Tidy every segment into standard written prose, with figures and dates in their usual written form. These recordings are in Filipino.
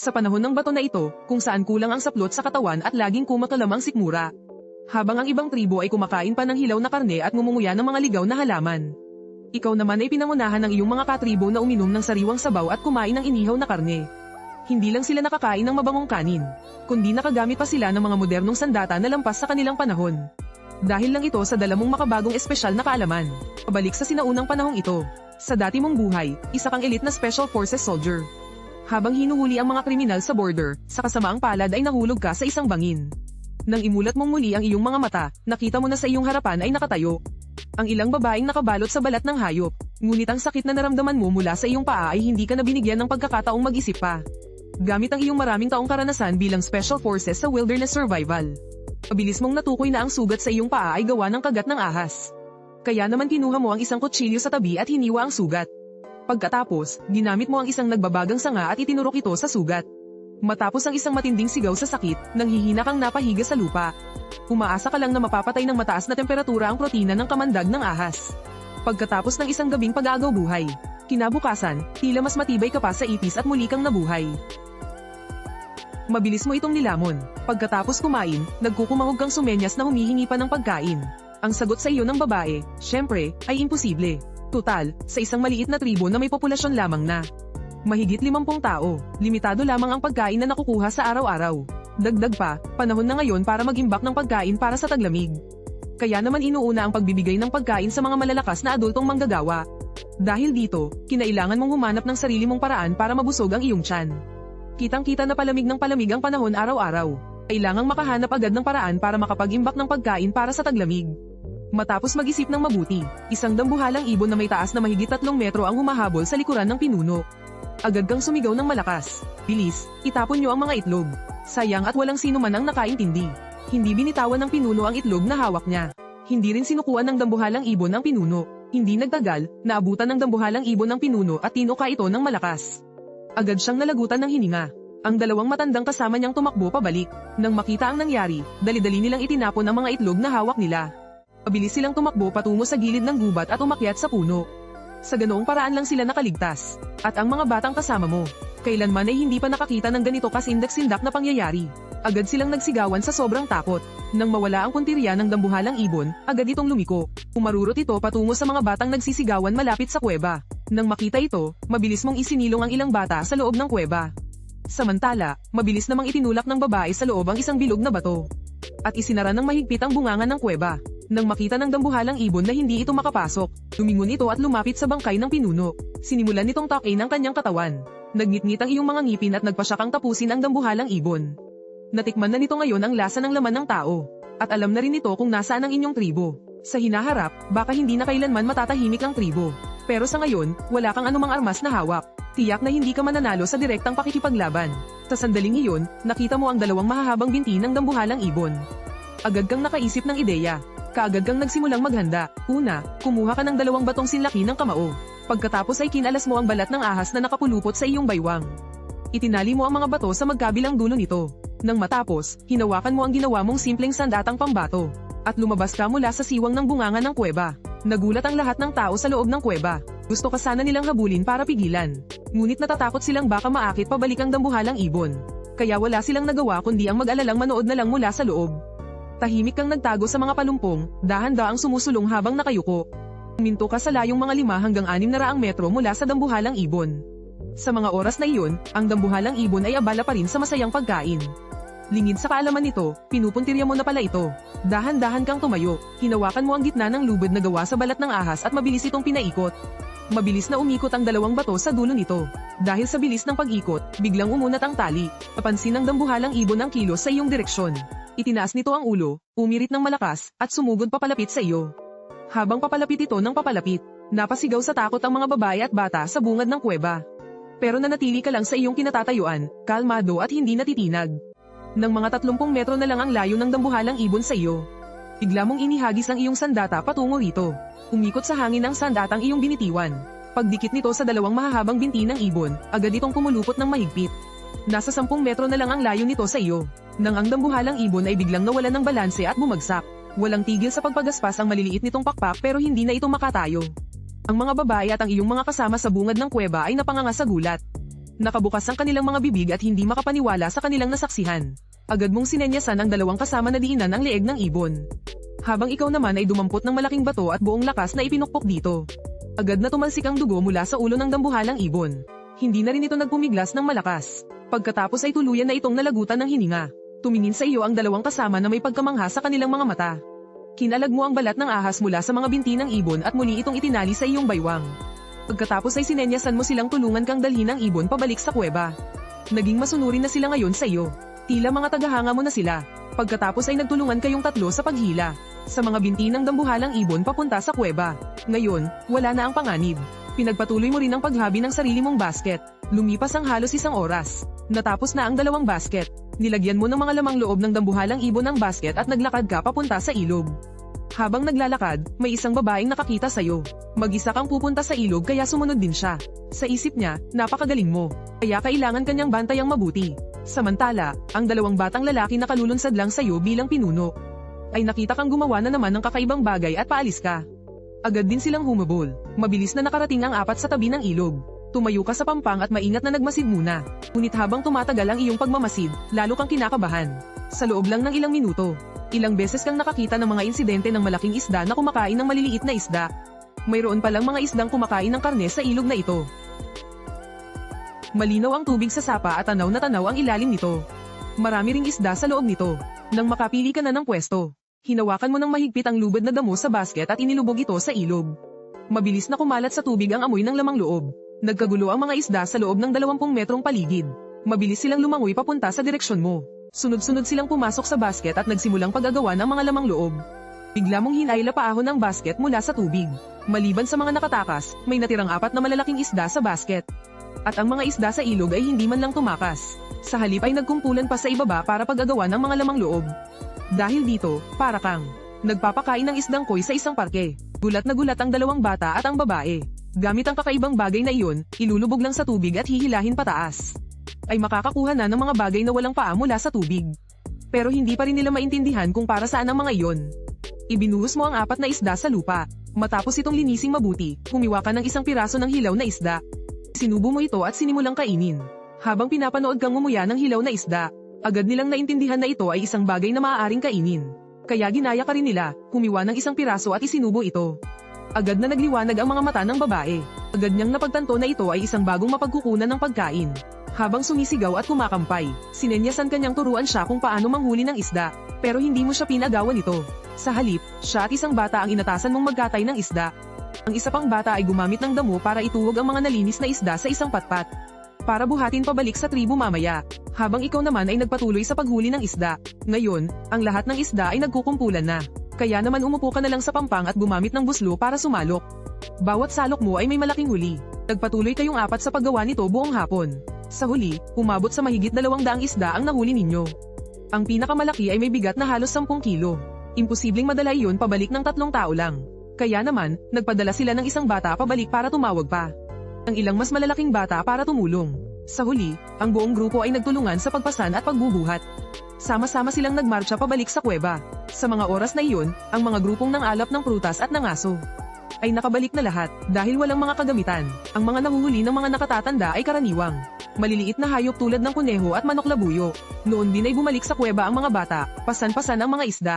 Sa panahon ng bato na ito, kung saan kulang ang saplot sa katawan at laging kumakalam ang sikmura. Habang ang ibang tribo ay kumakain pa ng hilaw na karne at ngumunguya ng mga ligaw na halaman. Ikaw naman ay pinangunahan ng iyong mga katribo na uminom ng sariwang sabaw at kumain ng inihaw na karne. Hindi lang sila nakakain ng mabangong kanin, kundi nakagamit pa sila ng mga modernong sandata na lampas sa kanilang panahon. Dahil lang ito sa dala mong makabagong espesyal na kaalaman. Pabalik sa sinaunang panahong ito. Sa dati mong buhay, isa kang elite na Special Forces soldier. Habang hinuhuli ang mga kriminal sa border, sa kasamaang palad ay nahulog ka sa isang bangin. Nang imulat mong muli ang iyong mga mata, nakita mo na sa iyong harapan ay nakatayo ang ilang babaeng nakabalot sa balat ng hayop. Ngunit ang sakit na naramdaman mo mula sa iyong paa ay hindi ka na binigyan ng pagkakataong mag-isip pa. Gamit ang iyong maraming taong karanasan bilang Special Forces sa wilderness survival, mabilis mong natukoy na ang sugat sa iyong paa ay gawa ng kagat ng ahas. Kaya naman kinuha mo ang isang kutsilyo sa tabi at hiniwa ang sugat. Pagkatapos, ginamit mo ang isang nagbabagang sanga at itinurok ito sa sugat. Matapos ang isang matinding sigaw sa sakit, nanghihina kang napahiga sa lupa. Umaasa ka lang na mapapatay ng mataas na temperatura ang protina ng kamandag ng ahas. Pagkatapos ng isang gabing pag-aagaw buhay, kinabukasan, tila mas matibay ka pa sa ipis at muli kang nabuhay. Mabilis mo itong nilamon. Pagkatapos kumain, nagkukumahog kang sumenyas na humihingi pa ng pagkain. Ang sagot sa iyo ng babae, syempre, ay imposible. Tutal, sa isang maliit na tribo na may populasyon lamang na mahigit 50 tao, limitado lamang ang pagkain na nakukuha sa araw-araw. Dagdag pa, panahon na ngayon para mag-imbak ng pagkain para sa taglamig. Kaya naman inuuna ang pagbibigay ng pagkain sa mga malalakas na adultong manggagawa. Dahil dito, kinailangan mong humanap ng sarili mong paraan para mabusog ang iyong tiyan. Kitang-kita na palamig ng palamig ang panahon araw-araw. Kailangang makahanap agad ng paraan para makapag-imbak ng pagkain para sa taglamig. Matapos mag-isip ng mabuti, isang dambuhalang ibon na may taas na mahigit 3 metro ang humahabol sa likuran ng pinuno. Agad kang sumigaw ng malakas. Bilis, itapon niyo ang mga itlog. Sayang at walang sino man ang nakaintindi. Hindi binitawan ng pinuno ang itlog na hawak niya. Hindi rin sinukuan ng dambuhalang ibon ang pinuno. Hindi nagtagal, naabutan ng dambuhalang ibon ang pinuno at tinuka ito ng malakas. Agad siyang nalagutan ng hininga. Ang dalawang matandang kasama niyang tumakbo pabalik. Nang makita ang nangyari, dali-dali nilang itinapon ang mga itlog na hawak nila. Mabilis silang tumakbo patungo sa gilid ng gubat at umakyat sa puno. Sa ganoong paraan lang sila nakaligtas. At ang mga batang kasama mo, kailanman ay hindi pa nakakita ng ganito kasindak-sindak na pangyayari. Agad silang nagsigawan sa sobrang takot. Nang mawala ang puntirya ng dambuhalang ibon, agad itong lumiko. Umarurot ito patungo sa mga batang nagsisigawan malapit sa kuweba. Nang makita ito, mabilis mong isinilong ang ilang bata sa loob ng kuweba. Samantala, mabilis namang itinulak ng babae sa loob ang isang bilog na bato. At isinara ng mahigpit ang bungangan ng kuweba. Nang makita ng dambuhalang ibon na hindi ito makapasok, lumingon ito at lumapit sa bangkay ng pinuno. Sinimulan nitong tuck-in ang kanyang katawan. Nagngit-ngit ang iyong mga ngipin at nagpasya kang tapusin ang dambuhalang ibon. Natikman na nito ngayon ang lasa ng laman ng tao. At alam na rin nito kung nasaan ang inyong tribo. Sa hinaharap, baka hindi na kailanman matatahimik ang tribo. Pero sa ngayon, wala kang anumang armas na hawak. Tiyak na hindi ka mananalo sa direktang pakikipaglaban. Sa sandaling iyon, nakita mo ang dalawang mahahabang binti ng dambuhalang ibon. Agad kang nakaisip ng ideya. Kaagad kang nagsimulang maghanda. Una, kumuha ka ng 2 batong sinlaki ng kamao. Pagkatapos ay kinalas mo ang balat ng ahas na nakapulupot sa iyong baywang. Itinali mo ang mga bato sa magkabilang dulo nito. Nang matapos, hinawakan mo ang ginawa mong simpleng sandatang pambato. At lumabas ka mula sa siwang ng bungangan ng kuweba. Nagulat ang lahat ng tao sa loob ng kuweba. Gusto ka sana nilang habulin para pigilan. Ngunit natatakot silang baka maakit pabalik ang dambuhalang ibon. Kaya wala silang nagawa kundi ang mag-alalang manood na lang mula sa loob. Tahimik kang nagtago sa mga palumpong, dahan-daang sumusulong habang nakayuko. Minto ka sa layong mga 5 hanggang 600 metro mula sa dambuhalang ibon. Sa mga oras na iyon, ang dambuhalang ibon ay abala pa rin sa masayang pagkain. Lingid sa kaalaman nito, pinupuntirya mo na pala ito. Dahan-dahan kang tumayo, hinawakan mo ang gitna ng lubid na gawa sa balat ng ahas at mabilis itong pinaikot. Mabilis na umikot ang 2 bato sa dulo nito. Dahil sa bilis ng pag-ikot, biglang umunat ang tali. Napansin ng dambuhalang ibon ang kilos sa iyong direksyon. Itinaas nito ang ulo, umirit ng malakas, at sumugod papalapit sa iyo. Habang papalapit ito ng papalapit, napasigaw sa takot ang mga babae at bata sa bungad ng kuweba. Pero nanatili ka lang sa iyong kinatatayuan, kalmado at hindi natitinag. Nang mga 30 metro na lang ang layo ng dambuhalang ibon sa iyo, bigla mong inihagis ang iyong sandata patungo rito. Umikot sa hangin ang sandatang iyong binitiwan. Pagdikit nito sa 2 mahahabang binti ng ibon, agad itong pumulupot ng mahigpit. Nasa 10 metro na lang ang layo nito sa iyo. Nang ang dambuhalang ibon ay biglang nawalan ng balanse at bumagsak. Walang tigil sa pagpagaspas ang maliliit nitong pakpak pero hindi na ito makatayo. Ang mga babae at ang iyong mga kasama sa bungad ng kuweba ay napanganga sa gulat. Nakabukas ang kanilang mga bibig at hindi makapaniwala sa kanilang nasaksihan. Agad mong sinenyasan ang dalawang kasama na diinan ang leeg ng ibon. Habang ikaw naman ay dumampot ng malaking bato at buong lakas na ipinukpok dito. Agad na tumalsik ang dugo mula sa ulo ng dambuhalang ibon. Hindi na rin ito nagpumiglas ng malakas. Pagkatapos ay tuluyan na itong nalagutan ng hininga. Tumingin sa iyo ang dalawang kasama na may pagkamangha sa kanilang mga mata. Kinalag mo ang balat ng ahas mula sa mga binti ng ibon at muli itong itinali sa iyong baywang. Pagkatapos ay sinenyasan mo silang tulungan kang dalhin ang ibon pabalik sa kuweba. Naging masunurin na sila ngayon sa iyo. Tila mga tagahanga mo na sila. Pagkatapos ay nagtulungan kayong tatlo sa paghila sa mga binti ng dambuhalang ibon papunta sa kuweba. Ngayon, wala na ang panganib. Pinagpatuloy mo rin ang paghabi ng sarili mong basket. Lumipas ang halos 1 oras. Natapos na ang 2 basket. Nilagyan mo ng mga lamang loob ng dambuhalang ibon ang basket at naglakad ka papunta sa ilog. Habang naglalakad, may isang babaeng nakakita sa'yo. Mag-isa kang pupunta sa ilog kaya sumunod din siya. Sa isip niya, napakagaling mo. Kaya kailangan kanyang bantayang mabuti. Samantala, ang 2 batang lalaki na kalulunsad lang sa'yo bilang pinuno. Ay nakita kang gumawa na naman ng kakaibang bagay at paalis ka. Agad din silang humabol. Mabilis na nakarating ang 4 sa tabi ng ilog. Tumayo ka sa pampang at maingat na nagmasid muna. Ngunit habang tumatagal ang iyong pagmamasid, lalo kang kinakabahan. Sa loob lang ng ilang minuto, ilang beses kang nakakita ng mga insidente ng malaking isda na kumakain ng maliliit na isda. Mayroon palang mga isdang kumakain ng karne sa ilog na ito. Malinaw ang tubig sa sapa at tanaw na tanaw ang ilalim nito. Marami ring isda sa loob nito. Nang makapili ka na ng pwesto, hinawakan mo ng mahigpit ang lubad na damo sa basket at inilubog ito sa ilog. Mabilis na kumalat sa tubig ang amoy ng lamang loob. Nagkagulo ang mga isda sa loob ng 20 metrong paligid. Mabilis silang lumangoy papunta sa direksyon mo. Sunod-sunod silang pumasok sa basket at nagsimulang paggagawa ng mga lamang loob. Bigla mong hinayla paahon ang basket mula sa tubig. Maliban sa mga nakatakas, may natirang 4 na malalaking isda sa basket. At ang mga isda sa ilog ay hindi man lang tumakas. Sa halip ay nagkumpulan pa sa ibaba para paggagawa ng mga lamang loob. Dahil dito, para kang nagpapakain ng isdang koy sa isang parke. Gulat na gulat ang 2 bata at ang babae. Gamit ang kakaibang bagay na iyon, ilulubog lang sa tubig at hihilahin pataas. Ay makakakuha na ng mga bagay na walang paa mula sa tubig. Pero hindi pa rin nila maintindihan kung para saan ang mga iyon. Ibinuhos mo ang 4 na isda sa lupa. Matapos itong linising mabuti, humiwa ka ng isang piraso ng hilaw na isda. Sinubo mo ito at sinimulang kainin. Habang pinapanood kang ngumuya ng hilaw na isda, agad nilang naintindihan na ito ay isang bagay na maaaring kainin. Kaya ginaya ka rin nila, humiwa ng isang piraso at isinubo ito. Agad na nagliwanag ang mga mata ng babae. Agad niyang napagtanto na ito ay isang bagong mapagkukunan ng pagkain. Habang sumisigaw at kumakampay, sinenyasan kanyang turuan siya kung paano manghuli ng isda. Pero hindi mo siya pinagawan ito. Sa halip, siya at isang bata ang inatasan mong magkatay ng isda. Ang isa pang bata ay gumamit ng damo para ituwag ang mga nalinis na isda sa isang patpat. Para buhatin pabalik sa tribo mamaya. Habang ikaw naman ay nagpatuloy sa paghuli ng isda. Ngayon, ang lahat ng isda ay nagkukumpulan na. Kaya naman umupo ka na lang sa pampang at gumamit ng buslo para sumalok. Bawat salok mo ay may malaking huli. Nagpatuloy kayong 4 sa paggawa nito buong hapon. Sa huli, umabot sa mahigit 200 isda ang nahuli ninyo. Ang pinakamalaki ay may bigat na halos 10 kilo. Imposibleng madala iyon pabalik ng 3 tao lang. Kaya naman, nagpadala sila ng isang bata pabalik para tumawag pa. Ang ilang mas malalaking bata para tumulong. Sa huli, ang buong grupo ay nagtulungan sa pagpasan at pagbubuhat. Sama-sama silang nagmarcha pabalik sa kuweba. Sa mga oras na iyon, ang mga grupong nangalap ng prutas at ng aso ay nakabalik na lahat dahil walang mga kagamitan. Ang mga nahuhuli ng mga nakatatanda ay karaniwang maliliit na hayop tulad ng kuneho at manok labuyo. Noon din ay bumalik sa kuweba ang mga bata, pasan-pasan ang mga isda.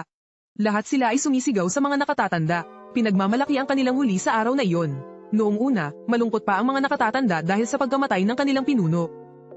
Lahat sila ay sumisigaw sa mga nakatatanda. Pinagmamalaki ang kanilang huli sa araw na iyon. Noong una, malungkot pa ang mga nakatatanda dahil sa pagkamatay ng kanilang pinuno.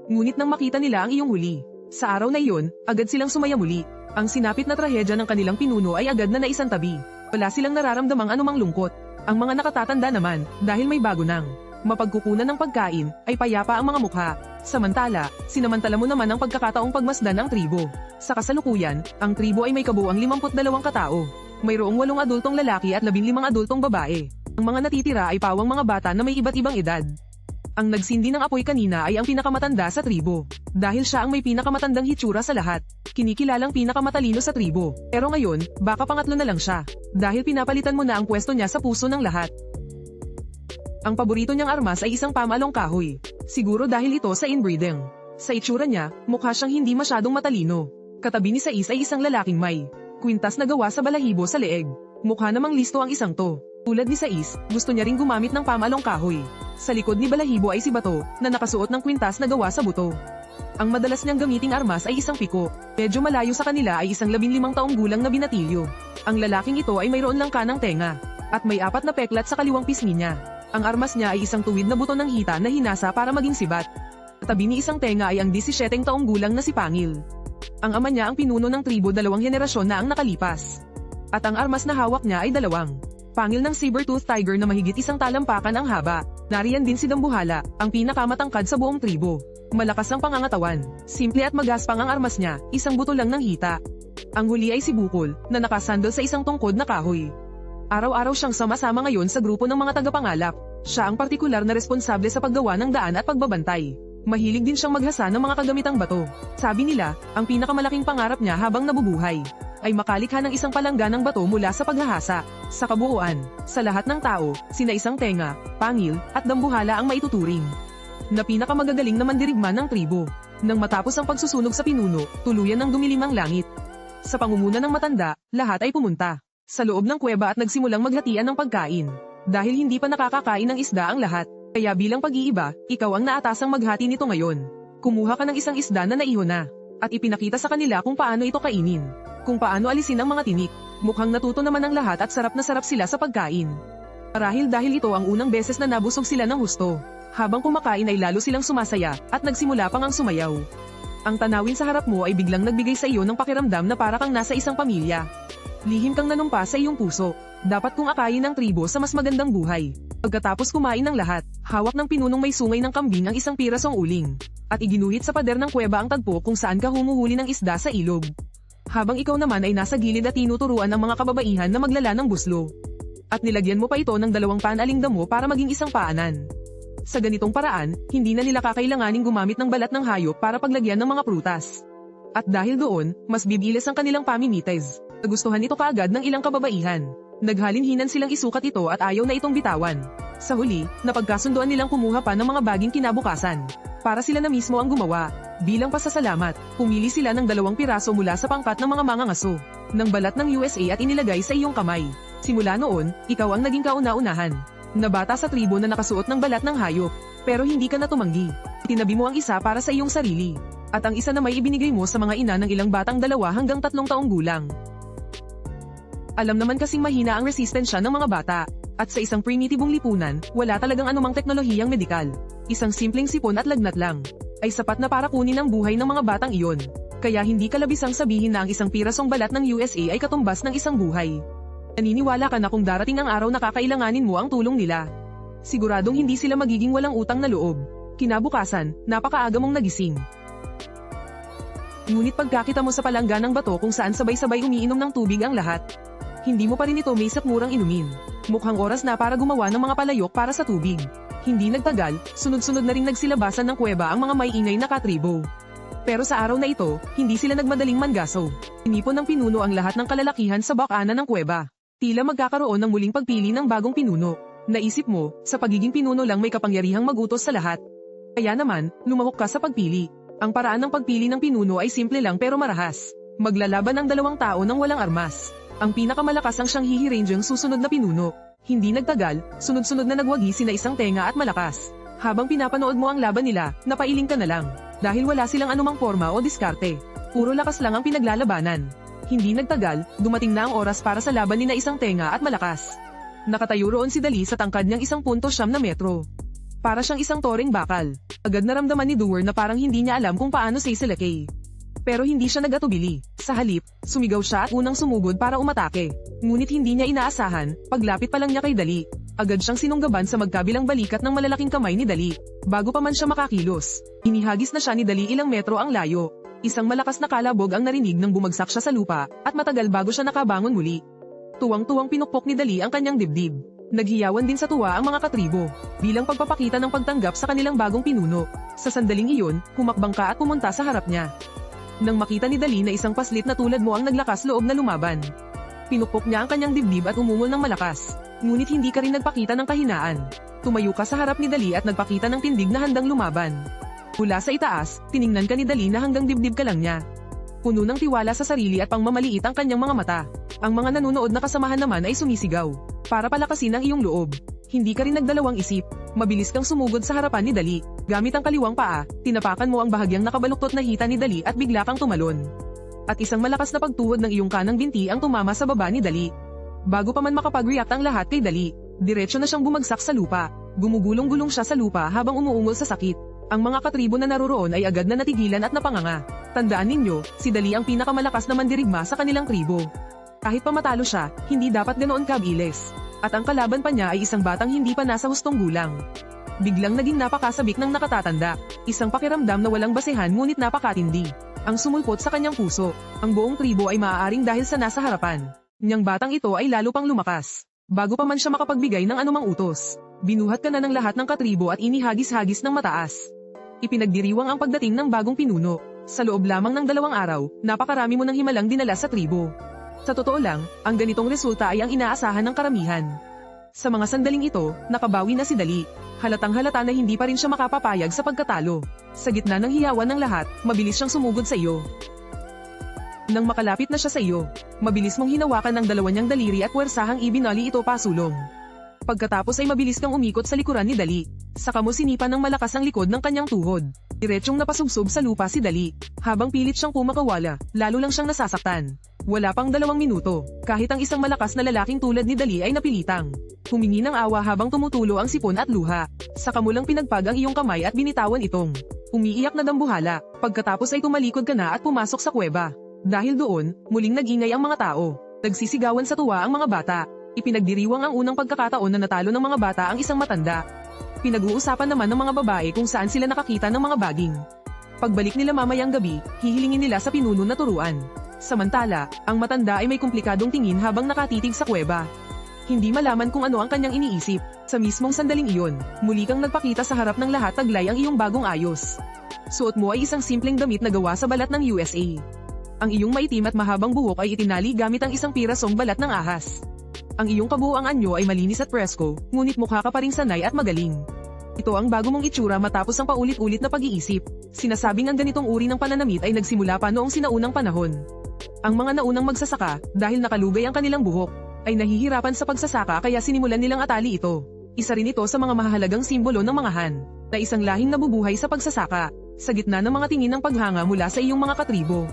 Ngunit nang makita nila ang iyong huli, sa araw na iyon, agad silang sumaya muli. Ang sinapit na trahedya ng kanilang pinuno ay agad na naisantabi. Wala silang nararamdamang anumang lungkot. Ang mga nakatatanda naman, dahil may bago nang mapagkukunan ng pagkain, ay payapa ang mga mukha. Samantala, sinamantala mo naman ang pagkakataong pagmasdan ang tribo. Sa kasalukuyan, ang tribo ay may kabuuang 52 katao. Mayroong 8 adultong lalaki at 15 adultong babae. Ang mga natitira ay pawang mga bata na may iba't ibang edad. Ang nagsindi ng apoy kanina ay ang pinakamatanda sa tribo. Dahil siya ang may pinakamatandang hitsura sa lahat. Kinikilalang pinakamatalino sa tribo. Pero ngayon, baka pangatlo na lang siya. Dahil pinapalitan mo na ang pwesto niya sa puso ng lahat. Ang paborito niyang armas ay isang pamalong kahoy. Siguro dahil ito sa inbreeding. Sa itsura niya, mukha siyang hindi masyadong matalino. Katabi ni Sais ay isang lalaking may kwintas na gawa sa balahibo sa leeg. Mukha namang listo ang isang to. Tulad ni Sais, gusto niya ring gumamit ng pamalong kahoy. Sa likod ni Balahibo ay si Bato, na nakasuot ng kwintas na gawa sa buto. Ang madalas niyang gamiting armas ay isang piko. Medyo malayo sa kanila ay isang 15 taong gulang na binatilyo. Ang lalaking ito ay mayroon lang kanang tenga. At may 4 na peklat sa kaliwang pisngi niya. Ang armas niya ay isang tuwid na buto ng hita na hinasa para maging sibat. Tabi ni isang tenga ay ang 17 taong gulang na si Pangil. Ang ama niya ang pinuno ng tribo 2 henerasyon na ang nakalipas. At ang armas na hawak niya ay 2. Pangil ng saber-tooth tiger na mahigit 1 talampakan ang haba. Nariyan din si Dambuhala, ang pinakamatangkad sa buong tribo. Malakas ang pangangatawan. Simple at magaspang ang armas niya, isang buto lang ng hita. Ang huli ay si Bukol, na nakasandal sa isang tungkod na kahoy. Araw-araw siyang sama-sama ngayon sa grupo ng mga tagapangalap. Siya ang partikular na responsable sa paggawa ng daan at pagbabantay. Mahilig din siyang maghasa ng mga kagamitang bato. Sabi nila, ang pinakamalaking pangarap niya habang nabubuhay ay makalikha ng isang palangga ng bato mula sa paghahasa. Sa kabuuan, sa lahat ng tao, sina Isang Tenga, Pangil, at Dambuhala ang maituturing na pinakamagagaling na mandirigma ng tribo. Nang matapos ang pagsusunog sa pinuno, tuluyan ng dumilim ang langit. Sa pangunguna ng matanda, lahat ay pumunta sa loob ng kuweba at nagsimulang maghatian ng pagkain. Dahil hindi pa nakakakain ng isda ang lahat, kaya bilang pag-iiba, ikaw ang naatasang maghati nito ngayon. Kumuha ka ng isang isda na naiho na, at ipinakita sa kanila kung paano ito kainin, kung paano alisin ang mga tinik. Mukhang natuto naman ang lahat at sarap na sarap sila sa pagkain. Marahil dahil ito ang unang beses na nabusog sila ng husto. Habang kumakain ay lalo silang sumasaya, at nagsimula pang ang sumayaw. Ang tanawin sa harap mo ay biglang nagbigay sa iyo ng pakiramdam na para kang nasa isang pamilya. Lihim kang nanumpa sa iyong puso. Dapat kong akayin ng tribo sa mas magandang buhay. Pagkatapos kumain ng lahat, hawak ng pinunong may sungay ng kambing ang isang pirasong uling. At iginuhit sa pader ng kuweba ang tagpo kung saan ka humuhuli ng isda sa ilog. Habang ikaw naman ay nasa gilid at tinuturuan ng mga kababaihan na maglala ng buslo. At nilagyan mo pa ito ng 2 panaling damo para maging isang paanan. Sa ganitong paraan, hindi na nila kakailanganing gumamit ng balat ng hayop para paglagyan ng mga prutas. At dahil doon, mas bibilis ang kanilang pamimites. Nagustuhan ito kaagad ng ilang kababaihan. Naghalinhinan silang isukat ito at ayaw na itong bitawan. Sa huli, napagkasunduan nilang kumuha pa ng mga baging kinabukasan. Para sila na mismo ang gumawa. Bilang pasasalamat, pumili sila ng 2 piraso mula sa pangkat ng mga mangangaso, ng balat ng USA at inilagay sa iyong kamay. Simula noon, ikaw ang naging kauna-unahan na bata sa tribo na nakasuot ng balat ng hayop. Pero hindi ka na tumanggi. Tinabi mo ang isa para sa iyong sarili. At ang isa na may ibinigay mo sa mga ina ng ilang batang 2 hanggang 3 taong gulang. Alam naman kasing mahina ang resistensya ng mga bata. At sa isang primitibong lipunan, wala talagang anumang teknolohiyang medikal. Isang simpleng sipon at lagnat lang ay sapat na para kunin ang buhay ng mga batang iyon. Kaya hindi kalabisang sabihin na ang isang pirasong balat ng USA ay katumbas ng isang buhay. Naniniwala ka na kung darating ang araw na kakailanganin mo ang tulong nila. Siguradong hindi sila magiging walang utang na loob. Kinabukasan, napakaaga mong nagising. Ngunit pagkakita mo sa palangga ng bato kung saan sabay-sabay umiinom ng tubig ang lahat, hindi mo pa rin ito may sakmurang inumin. Mukhang oras na para gumawa ng mga palayok para sa tubig. Hindi nagtagal, sunod-sunod na rin nagsilabasan ng kuweba ang mga may ingay na katribo. Pero sa araw na ito, hindi sila nagmadaling mangaso. Inipon ng pinuno ang lahat ng kalalakihan sa bakana ng kuweba. Tila magkakaroon ng muling pagpili ng bagong pinuno. Naisip mo, sa pagiging pinuno lang may kapangyarihang magutos sa lahat. Kaya naman, lumahok ka sa pagpili. Ang paraan ng pagpili ng pinuno ay simple lang pero marahas. Maglalaban ang 2 tao ng walang armas. Ang pinakamalakas ang siyang hihirangyang susunod na pinuno. Hindi nagtagal, sunod-sunod na nagwagi sina Isang Tenga at Malakas. Habang pinapanood mo ang laban nila, napailing ka na lang. Dahil wala silang anumang forma o diskarte. Puro lakas lang ang pinaglalabanan. Hindi nagtagal, dumating na ang oras para sa laban ni Isang Tenga at Malakas. Nakatayo roon si Dali sa tangkad niyang 1.7 metro. Para siyang isang toring bakal. Agad naramdaman ni Doer na parang hindi niya alam kung paano sisilakay. Pero hindi siya nagatubili. Sa halip, sumigaw siya at unang sumugod para umatake. Ngunit hindi niya inaasahan, paglapit pa lang niya kay Dali, agad siyang sinunggaban sa magkabilang balikat ng malalaking kamay ni Dali. Bago pa man siya makakilos, inihagis na siya ni Dali ilang metro ang layo. Isang malakas na kalabog ang narinig nang bumagsak siya sa lupa, at matagal bago siya nakabangon muli. Tuwang-tuwang pinukpok ni Dali ang kanyang dibdib. Naghiyawan din sa tuwa ang mga katribo, bilang pagpapakita ng pagtanggap sa kanilang bagong pinuno. Sa sandaling iyon, humakbang ka at pumunta sa harap niya. Nang makita ni Dali na isang paslit na tulad mo ang naglakas loob na lumaban, pinukpok niya ang kanyang dibdib at umungol ng malakas. Ngunit hindi ka rin nagpakita ng kahinaan. Tumayo ka sa harap ni Dali at nagpakita ng tindig na handang lumaban. Mula sa itaas, tiningnan ka ni Dali na hanggang dibdib ka lang niya. Puno ng tiwala sa sarili at pangmamaliit ang kanyang mga mata. Ang mga nanonood na kasamahan naman ay sumisigaw para palakasin ang iyong loob. Hindi ka rin nagdalawang isip. Mabilis kang sumugod sa harapan ni Dali. Gamit ang kaliwang paa, tinapakan mo ang bahagyang nakabaluktot na hita ni Dali at bigla kang tumalon. At isang malakas na pagtuwod ng iyong kanang binti ang tumama sa baba ni Dali. Bago pa man makapag-react ang lahat kay Dali, diretso na siyang bumagsak sa lupa. Gumugulong-gulong siya sa lupa habang umuungol sa sakit. Ang mga katribo na naroroon ay agad na natigilan at napanganga. Tandaan ninyo, si Dali ang pinakamalakas na mandirigma sa kanilang tribo. Kahit pa matalo siya, hindi dapat ganoon kabilis. At ang kalaban pa niya ay isang batang hindi pa nasa hustong gulang. Biglang naging napakasabik ng nakatatanda. Isang pakiramdam na walang basehan ngunit napakatindi. Ang sumulpot sa kanyang puso. Ang buong tribo ay maaaring dahil sa nasa harapan. Niyang batang ito ay lalo pang lumakas. Bago pa man siya makapagbigay ng anumang utos, binuhat ka na ng lahat ng katribo at inihagis-hagis ng mataas. Ipinagdiriwang ang pagdating ng bagong pinuno. Sa loob lamang ng 2 araw, napakarami mo ng himalang dinala sa tribo. Sa totoo lang, ang ganitong resulta ay ang inaasahan ng karamihan. Sa mga sandaling ito, nakabawi na si Dali. Halatang halata na hindi pa rin siya makapapayag sa pagkatalo. Sa gitna ng hiyawan ng lahat, mabilis siyang sumugod sa iyo. Nang makalapit na siya sa iyo, mabilis mong hinawakan ng 2 niyang daliri at puwersahang ibinali ito pasulong. Pagkatapos ay mabilis kang umikot sa likuran ni Dali. Saka mo sinipan ng malakas ang likod ng kanyang tuhod. Diretsyong napasubsob sa lupa si Dali. Habang pilit siyang kumakawala, lalo lang siyang nasasaktan. Wala pang 2 minuto, kahit ang isang malakas na lalaking tulad ni Dali ay napilitang humingi ng awa habang tumutulo ang sipon at luha. Saka mo lang pinagpag ang iyong kamay at binitawan itong umiiyak na dambuhala. Pagkatapos ay tumalikod ka na at pumasok sa kuweba. Dahil doon, muling nag-ingay ang mga tao. Nagsisigawan sa tuwa ang mga bata. Ipinagdiriwang ang unang pagkakataon na natalo ng mga bata ang isang matanda. Pinag-uusapan naman ng mga babae kung saan sila nakakita ng mga baging. Pagbalik nila mamayang gabi, hihilingin nila sa pinuno na turuan. Samantala, ang matanda ay may komplikadong tingin habang nakatitig sa kuweba. Hindi malaman kung ano ang kanyang iniisip. Sa mismong sandaling iyon, muli kang nagpakita sa harap ng lahat taglay ang iyong bagong ayos. Suot mo ay isang simpleng damit na gawa sa balat ng USA. Ang iyong maitim at mahabang buhok ay itinali gamit ang isang pirasong balat ng ahas. Ang iyong kabuuang anyo ay malinis at presko, ngunit mukha ka pa ring sanay at magaling. Ito ang bago mong itsura matapos ang paulit-ulit na pag-iisip. Sinasabing ang ganitong uri ng pananamit ay nagsimula pa noong sinaunang panahon. Ang mga naunang magsasaka, dahil nakalugay ang kanilang buhok, ay nahihirapan sa pagsasaka kaya sinimulan nilang atali ito. Isa rin ito sa mga mahalagang simbolo ng mga Han, na isang lahing nabubuhay sa pagsasaka, sa gitna ng mga tingin ng paghanga mula sa iyong mga katribo.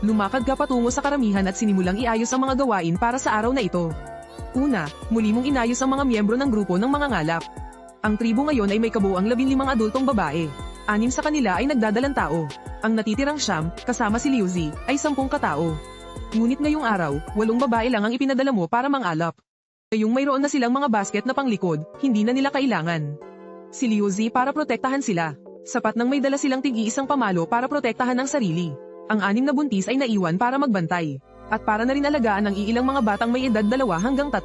Lumakad ka patungo sa karamihan at sinimulang iayos ang mga gawain para sa araw na ito. Una, muli mong inayos ang mga miyembro ng grupo ng mga ngalap. Ang tribo ngayon ay may kabuuang 15 adultong babae. 6 sa kanila ay nagdadalang tao. Ang natitirang 9, kasama si Liuzi, ay 10 katao. Ngunit ngayong araw, 8 babae lang ang ipinadala mo para mangalap. Ngayong mayroon na silang mga basket na panglikod, hindi na nila kailangan si Liuzi para protektahan sila. Sapat nang may dala silang tig-iisang pamalo para protektahan ang sarili. Ang 6 na buntis ay naiwan para magbantay. At para na rin alagaan ang iilang mga batang may edad 2 hanggang 3.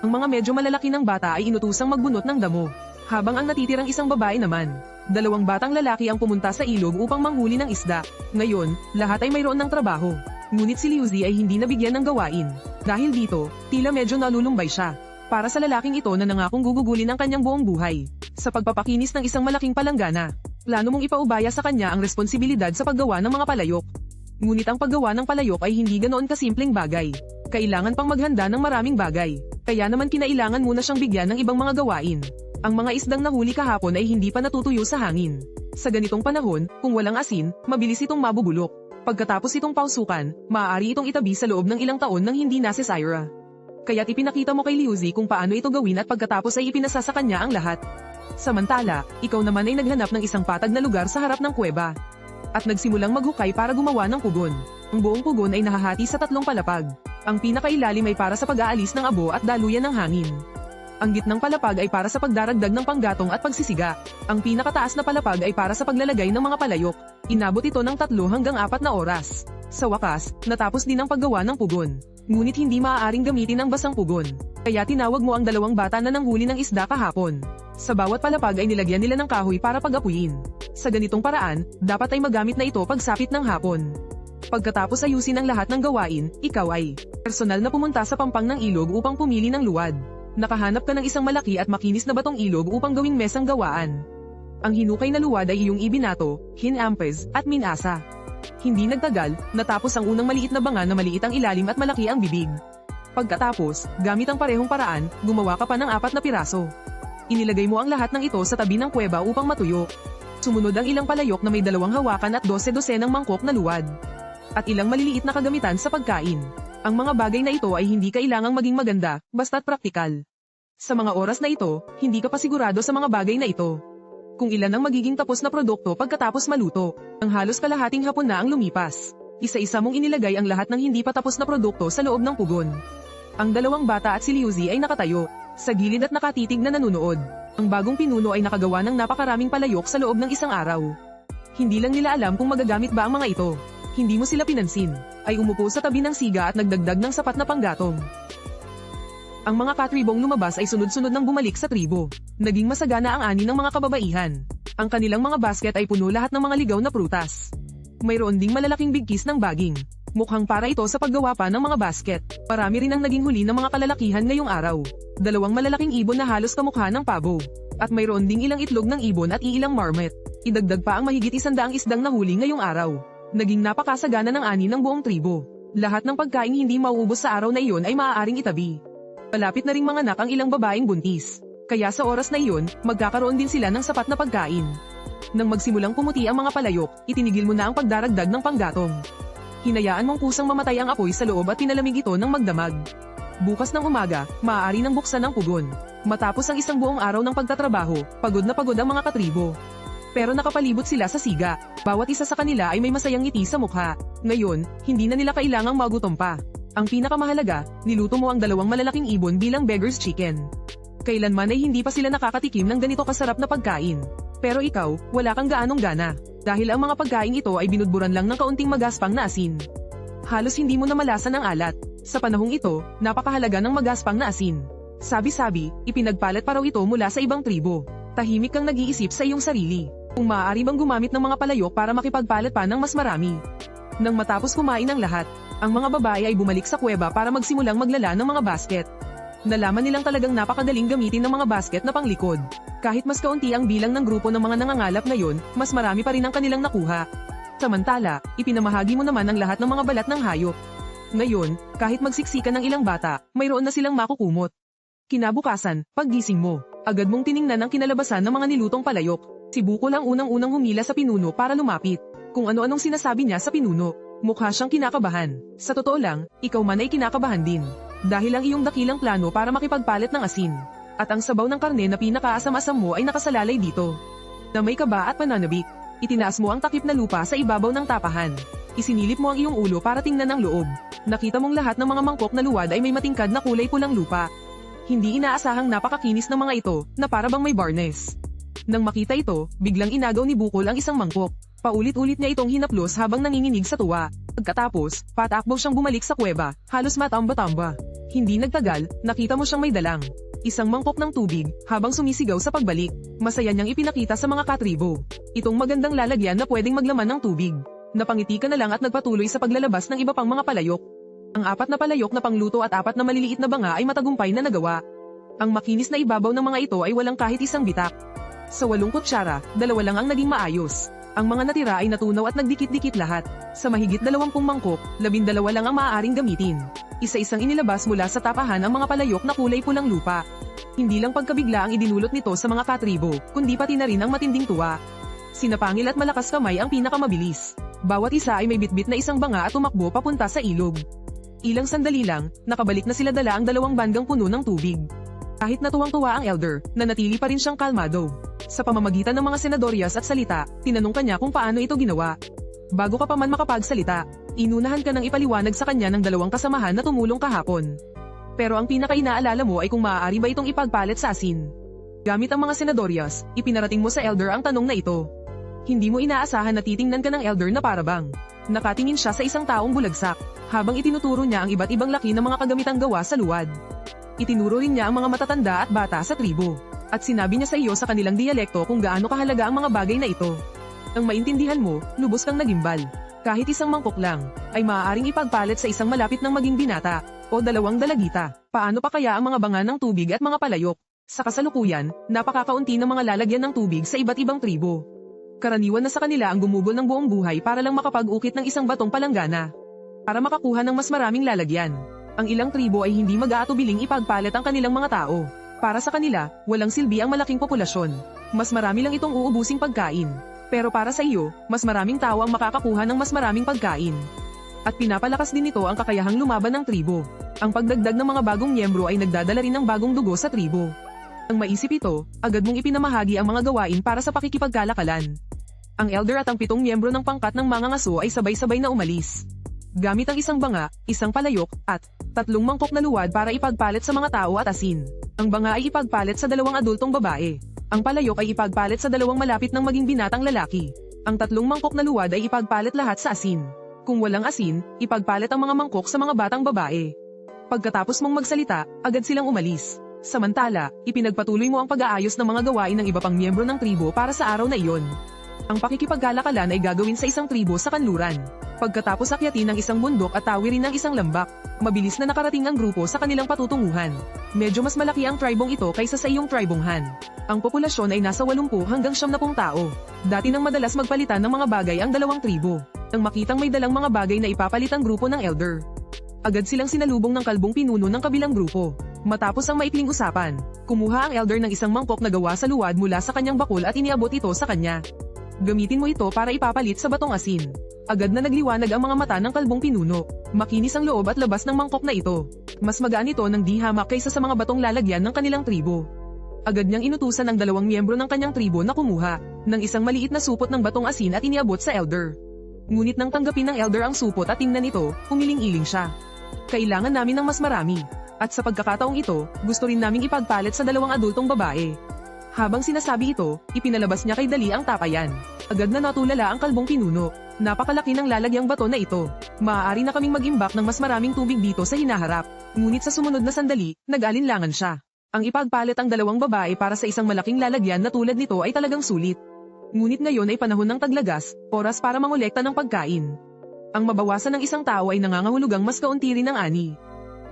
Ang mga medyo malalaki ng bata ay inutusang magbunot ng damo. Habang ang natitirang isang babae naman, 2 batang lalaki ang pumunta sa ilog upang manghuli ng isda. Ngayon, lahat ay mayroon ng trabaho. Ngunit si Liuzi ay hindi nabigyan ng gawain. Dahil dito, tila medyo nalulumbay siya. Para sa lalaking ito na nangakong gugugulin ang kanyang buong buhay. Sa pagpapakinis ng isang malaking palanggana, plano mong ipaubaya sa kanya ang responsibilidad sa paggawa ng mga palayok. Ngunit ang paggawa ng palayok ay hindi ganoon kasimpleng bagay. Kailangan pang maghanda ng maraming bagay. Kaya naman kinailangan muna siyang bigyan ng ibang mga gawain. Ang mga isdang nahuli kahapon ay hindi pa natutuyo sa hangin. Sa ganitong panahon, kung walang asin, mabilis itong mabubulok. Pagkatapos itong pausukan, maaari itong itabi sa loob ng ilang taon nang hindi na si Syra. Kaya't ipinakita mo kay Liuzi kung paano ito gawin at pagkatapos ay ipinasa sa kanya ang lahat. Samantala, ikaw naman ay naghanap ng isang patag na lugar sa harap ng kuweba. At nagsimulang maghukay para gumawa ng pugon. Ang buong pugon ay nahahati sa 3 palapag. Ang pinakailalim ay para sa pag-aalis ng abo at daluyan ng hangin. Ang gitnang palapag ay para sa pagdaragdag ng panggatong at pagsisiga. Ang pinakataas na palapag ay para sa paglalagay ng mga palayok. Inabot ito ng 3 hanggang 4 na oras. Sa wakas, natapos din ang paggawa ng pugon. Ngunit hindi maaaring gamitin ang basang pugon. Kaya tinawag mo ang 2 bata na nanghuli ng isda kahapon. Sa bawat palapag ay nilagyan nila ng kahoy para pag-apuyin. Sa ganitong paraan, dapat ay magamit na ito pagsapit ng hapon. Pagkatapos ayusin ang lahat ng gawain, ikaw ay personal na pumunta sa pampang ng ilog upang pumili ng luwad. Nakahanap ka ng isang malaki at makinis na batong ilog upang gawing mesang gawaan. Ang hinukay na luwad ay iyong ibinato, hinampes, at minasa. Hindi nagtagal, natapos ang unang maliit na banga na maliit ang ilalim at malaki ang bibig. Pagkatapos, gamit ang parehong paraan, gumawa ka pa ng 4 na piraso. Inilagay mo ang lahat ng ito sa tabi ng kuweba upang matuyo. Sumunod ang ilang palayok na may 2 hawakan at 12 ng mangkok na luwad. At ilang maliliit na kagamitan sa pagkain. Ang mga bagay na ito ay hindi kailangang maging maganda, basta't praktikal. Sa mga oras na ito, hindi ka pa sigurado sa mga bagay na ito. Kung ilan ang magiging tapos na produkto pagkatapos maluto, ang halos kalahating hapon na ang lumipas. Isa-isa mong inilagay ang lahat ng hindi pa tapos na produkto sa loob ng pugon. Ang 2 bata at si Liuzi ay nakatayo, sa gilid at nakatitig na nanunood. Ang bagong pinuno ay nakagawa ng napakaraming palayok sa loob ng isang araw. Hindi lang nila alam kung magagamit ba ang mga ito. Hindi mo sila pinansin, ay umupo sa tabi ng siga at nagdagdag ng sapat na panggatong. Ang mga katribong lumabas ay sunod-sunod nang bumalik sa tribo. Naging masagana ang ani ng mga kababaihan. Ang kanilang mga basket ay puno lahat ng mga ligaw na prutas. Mayroon ding malalaking bigkis ng baging. Mukhang para ito sa paggawa pa ng mga basket. Parami rin ang naging huli ng mga kalalakihan ngayong araw. 2 malalaking ibon na halos kamukha ng pabo. At mayroon ding ilang itlog ng ibon at ilang marmot. Idagdag pa ang mahigit 100 isdang nahuli ngayong araw. Naging napakasagana ng ani ng buong tribo. Lahat ng pagkain hindi mauubos sa araw na iyon ay maaaring itabi. Malapit na ring manganak ang ilang babaeng buntis. Kaya sa oras na iyon, magkakaroon din sila ng sapat na pagkain. Nang magsimulang pumuti ang mga palayok, itinigil mo na ang pagdaragdag ng panggatong. Hinayaan mong kusang mamatay ang apoy sa loob at pinalamig ito ng magdamag. Bukas ng umaga, maaari nang buksan ang pugon. Matapos ang isang buong araw ng pagtatrabaho, pagod na pagod ang mga katribo. Pero nakapalibot sila sa siga. Bawat isa sa kanila ay may masayang ngiti sa mukha. Ngayon, hindi na nila kailangang magutom pa. Ang pinakamahalaga, niluto mo ang 2 malalaking ibon bilang beggar's chicken. Kailanman ay hindi pa sila nakakatikim ng ganito kasarap na pagkain. Pero ikaw, wala kang gaanong gana. Dahil ang mga pagkain ito ay binudburan lang ng kaunting magaspang na asin. Halos hindi mo na malasan ang alat. Sa panahong ito, napakahalaga ng magaspang na asin. Sabi-sabi, ipinagpalat pa raw ito mula sa ibang tribo. Tahimik kang nag-iisip sa iyong sarili. Kung maaari bang gumamit ng mga palayok para makipagpalat pa ng mas marami. Nang matapos kumain ang lahat, ang mga babae ay bumalik sa kuweba para magsimulang maglala ng mga basket. Nalaman nilang talagang napakadaling gamitin ng mga basket na panglikod. Kahit mas kaunti ang bilang ng grupo ng mga nangangalap ngayon, mas marami pa rin ang kanilang nakuha. Samantala, ipinamahagi mo naman ang lahat ng mga balat ng hayop. Ngayon, kahit magsiksikan ng ilang bata, mayroon na silang makukumot. Kinabukasan, paggising mo, agad mong tiningnan ang kinalabasan ng mga nilutong palayok. Si Bukol ang unang-unang humila sa pinuno para lumapit. Kung ano-anong sinasabi niya sa pinuno, mukha siyang kinakabahan. Sa totoo lang, ikaw man ay kinakabahan din. Dahil ang iyong dakilang plano para makipagpalit ng asin. At ang sabaw ng karne na pinakaasam-asam mo ay nakasalalay dito. Na may kaba at pananabik. Itinaas mo ang takip na lupa sa ibabaw ng tapahan. Isinilip mo ang iyong ulo para tingnan ang loob. Nakita mong lahat ng mga mangkok na luwad ay may matingkad na kulay pulang lupa. Hindi inaasahang napakakinis ng mga ito, na para bang may barnes. Nang makita ito, biglang inagaw ni Bukol ang isang mangkok. Paulit-ulit niya itong hinaplos habang nanginginig sa tuwa. Pagkatapos, patakbo siyang bumalik sa kuweba, halos matamba-tamba. Hindi nagtagal, nakita mo siyang may dalang isang mangkok ng tubig, habang sumisigaw sa pagbalik. Masaya niyang ipinakita sa mga katribo. Itong magandang lalagyan na pwedeng maglaman ng tubig. Napangiti ka na lang at nagpatuloy sa paglalabas ng iba pang mga palayok. Ang 4 na palayok na pangluto at 4 na maliliit na banga ay matagumpay na nagawa. Ang makinis na ibabaw ng mga ito ay walang kahit isang bitak. Sa 8 kutsara, 2 lang ang naging maayos. Ang mga natira ay natunaw at nagdikit-dikit lahat. Sa mahigit 20 mangkok, 12 lang ang maaaring gamitin. Isa-isang inilabas mula sa tapahan ang mga palayok na kulay pulang lupa. Hindi lang pagkabigla ang idinulot nito sa mga katribo, kundi pati na rin ang matinding tuwa. Sinapangil at malakas kamay ang pinakamabilis. Bawat isa ay may bitbit na isang banga at tumakbo papunta sa ilog. Ilang sandali lang, nakabalik na sila dala ang 2 bandang puno ng tubig. Kahit natuwang-tuwa ang elder, nanatili pa rin siyang kalmado. Sa pamamagitan ng mga senadoryas at salita, tinanong kanya kung paano ito ginawa. Bago ka pa man makapagsalita, inunahan ka ng ipaliwanag sa kanya ng 2 kasamahan na tumulong kahapon. Pero ang pinaka-inaalala mo ay kung maaari ba itong ipagpalit sa asin. Gamit ang mga senadoryas, ipinarating mo sa elder ang tanong na ito. Hindi mo inaasahan na titingnan ka ng elder na parabang. Nakatingin siya sa isang taong bulagsak, habang itinuturo niya ang iba't ibang laki ng mga kagamitang gawa sa luwad. Itinuro rin niya ang mga matatanda at bata sa tribo. At sinabi niya sa iyo sa kanilang dialekto kung gaano kahalaga ang mga bagay na ito. Nang maintindihan mo, lubos kang nagimbal. Kahit isang mangkok lang, ay maaaring ipagpalit sa isang malapit ng maging binata, o 2 dalagita. Paano pa kaya ang mga banga ng tubig at mga palayok? Sa kasalukuyan, napakakaunti ng mga lalagyan ng tubig sa iba't ibang tribo. Karaniwan na sa kanila ang gumugol ng buong buhay para lang makapag-ukit ng isang batong palanggana. Para makakuha ng mas maraming lalagyan. Ang ilang tribo ay hindi mag-aatubiling ipagpalit ang kanilang mga tao. Para sa kanila, walang silbi ang malaking populasyon. Mas marami lang itong uubusing pagkain. Pero para sa iyo, mas maraming tao ang makakakuha ng mas maraming pagkain. At pinapalakas din ito ang kakayahang lumaban ng tribo. Ang pagdagdag ng mga bagong miyembro ay nagdadala rin ng bagong dugo sa tribo. Ang maisip ito, agad mong ipinamahagi ang mga gawain para sa pakikipagkalakalan. Ang elder at ang 7 miyembro ng pangkat ng mga ngaso ay sabay-sabay na umalis. Gamit ang isang banga, isang palayok, at 3 mangkok na luwad para ipagpalit sa mga tao at asin. Ang banga ay ipagpalit sa 2 adultong babae. Ang palayok ay ipagpalit sa 2 malapit ng maging binatang lalaki. Ang 3 mangkok na luwad ay ipagpalit lahat sa asin. Kung walang asin, ipagpalit ang mga mangkok sa mga batang babae. Pagkatapos mong magsalita, agad silang umalis. Samantala, ipinagpatuloy mo ang pag-aayos ng mga gawain ng iba pang miyembro ng tribo para sa araw na iyon. Ang pakikipagkalakalan ay gagawin sa isang tribo sa kanluran. Pagkatapos akyatin ng isang bundok at tawirin ng isang lambak, mabilis na nakarating ang grupo sa kanilang patutunguhan. Medyo mas malaki ang tribong ito kaysa sa iyong tribong Han. Ang populasyon ay nasa 80 hanggang 70 tao. Dati nang madalas magpalitan ng mga bagay ang dalawang tribo. Nang makitang may dalang mga bagay na ipapalit ang grupo ng elder, agad silang sinalubong ng kalbong pinuno ng kabilang grupo. Matapos ang maikling usapan, kumuha ang elder ng isang mangkok na gawa sa luwad mula sa kanyang bakul at iniabot ito sa kanya. Gamitin mo ito para ipapalit sa batong asin. Agad na nagliwanag ang mga mata ng kalbong pinuno. Makinis ang loob at labas ng mangkok na ito. Mas magaan ito ng di hamak kaysa sa mga batong lalagyan ng kanilang tribo. Agad niyang inutusan ang 2 miyembro ng kanyang tribo na kumuha ng isang maliit na supot ng batong asin at iniabot sa elder. Ngunit nang tanggapin ng elder ang supot at tingnan ito, humiling-iling siya. Kailangan namin ng mas marami. At sa pagkakataong ito, gusto rin naming ipagpalit sa 2 adultong babae. Habang sinasabi ito, ipinalabas niya kay Dali ang tapayan. Agad na natulala ang kalbong pinuno. Napakalaki ng lalagyang bato na ito. Maaari na kaming mag-imbak ng mas maraming tubig dito sa hinaharap. Ngunit sa sumunod na sandali, nag-alinlangan siya. Ang ipagpalit ang 2 babae para sa isang malaking lalagyan na tulad nito ay talagang sulit. Ngunit ngayon ay panahon ng taglagas, oras para mangolekta ng pagkain. Ang mabawasan ng isang tao ay nangangahulugang mas kaunti rin ang ani.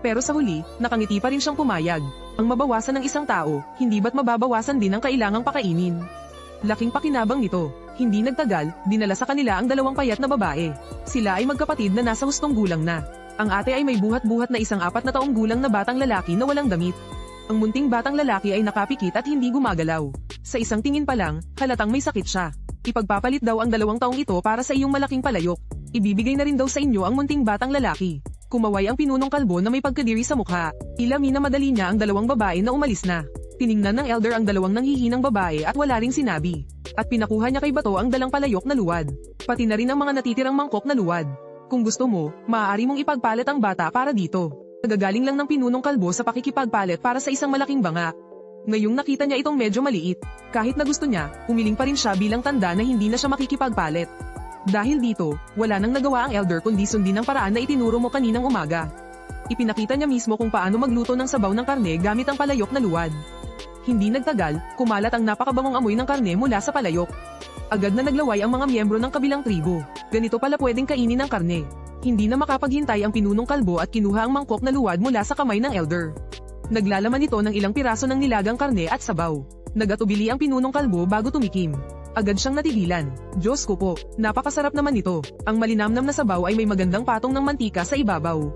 Pero sa huli, nakangiti pa rin siyang pumayag. Ang mabawasan ng isang tao, hindi ba't mababawasan din ang kailangang pakainin? Laking pakinabang nito. Hindi nagtagal, dinala sa kanila ang 2 payat na babae. Sila ay magkapatid na nasa hustong gulang na. Ang ate ay may buhat-buhat na isang 4 na taong gulang na batang lalaki na walang damit. Ang munting batang lalaki ay nakapikit at hindi gumagalaw. Sa isang tingin pa lang, halatang may sakit siya. Ipagpapalit daw ang 2 taong ito para sa iyong malaking palayok. Ibibigay na rin daw sa inyo ang munting batang lalaki. Kumaway ang pinunong kalbo na may pagkadiri sa mukha. Ilamin na madali niya ang 2 babae na umalis na. Tiningnan ng elder ang 2 nanghihinang babae at wala ring sinabi. At pinakuha niya kay Bato ang dalang palayok na luwad. Pati na rin ang mga natitirang mangkok na luwad. Kung gusto mo, maaari mong ipagpalit ang bata para dito. Nagagaling lang ng pinunong kalbo sa pakikipagpalit para sa isang malaking banga. Ngayong nakita niya itong medyo maliit. Kahit na gusto niya, umiling pa rin siya bilang tanda na hindi na siya makikipagpalit. Dahil dito, wala nang nagawa ang elder kundi sundin ang paraan na itinuro mo kaninang umaga. Ipinakita niya mismo kung paano magluto ng sabaw ng karne gamit ang palayok na luwad. Hindi nagtagal, kumalat ang napakabangong amoy ng karne mula sa palayok. Agad na naglaway ang mga miyembro ng kabilang tribo. Ganito pala pwedeng kainin ang karne. Hindi na makapaghintay ang pinunong kalbo at kinuha ang mangkok na luwad mula sa kamay ng elder. Naglalaman ito ng ilang piraso ng nilagang karne at sabaw. Nagatubili ang pinunong kalbo bago tumikim. Agad siyang natigilan. Diyos ko po, napakasarap naman ito. Ang malinamnam na sabaw ay may magandang patong ng mantika sa ibabaw.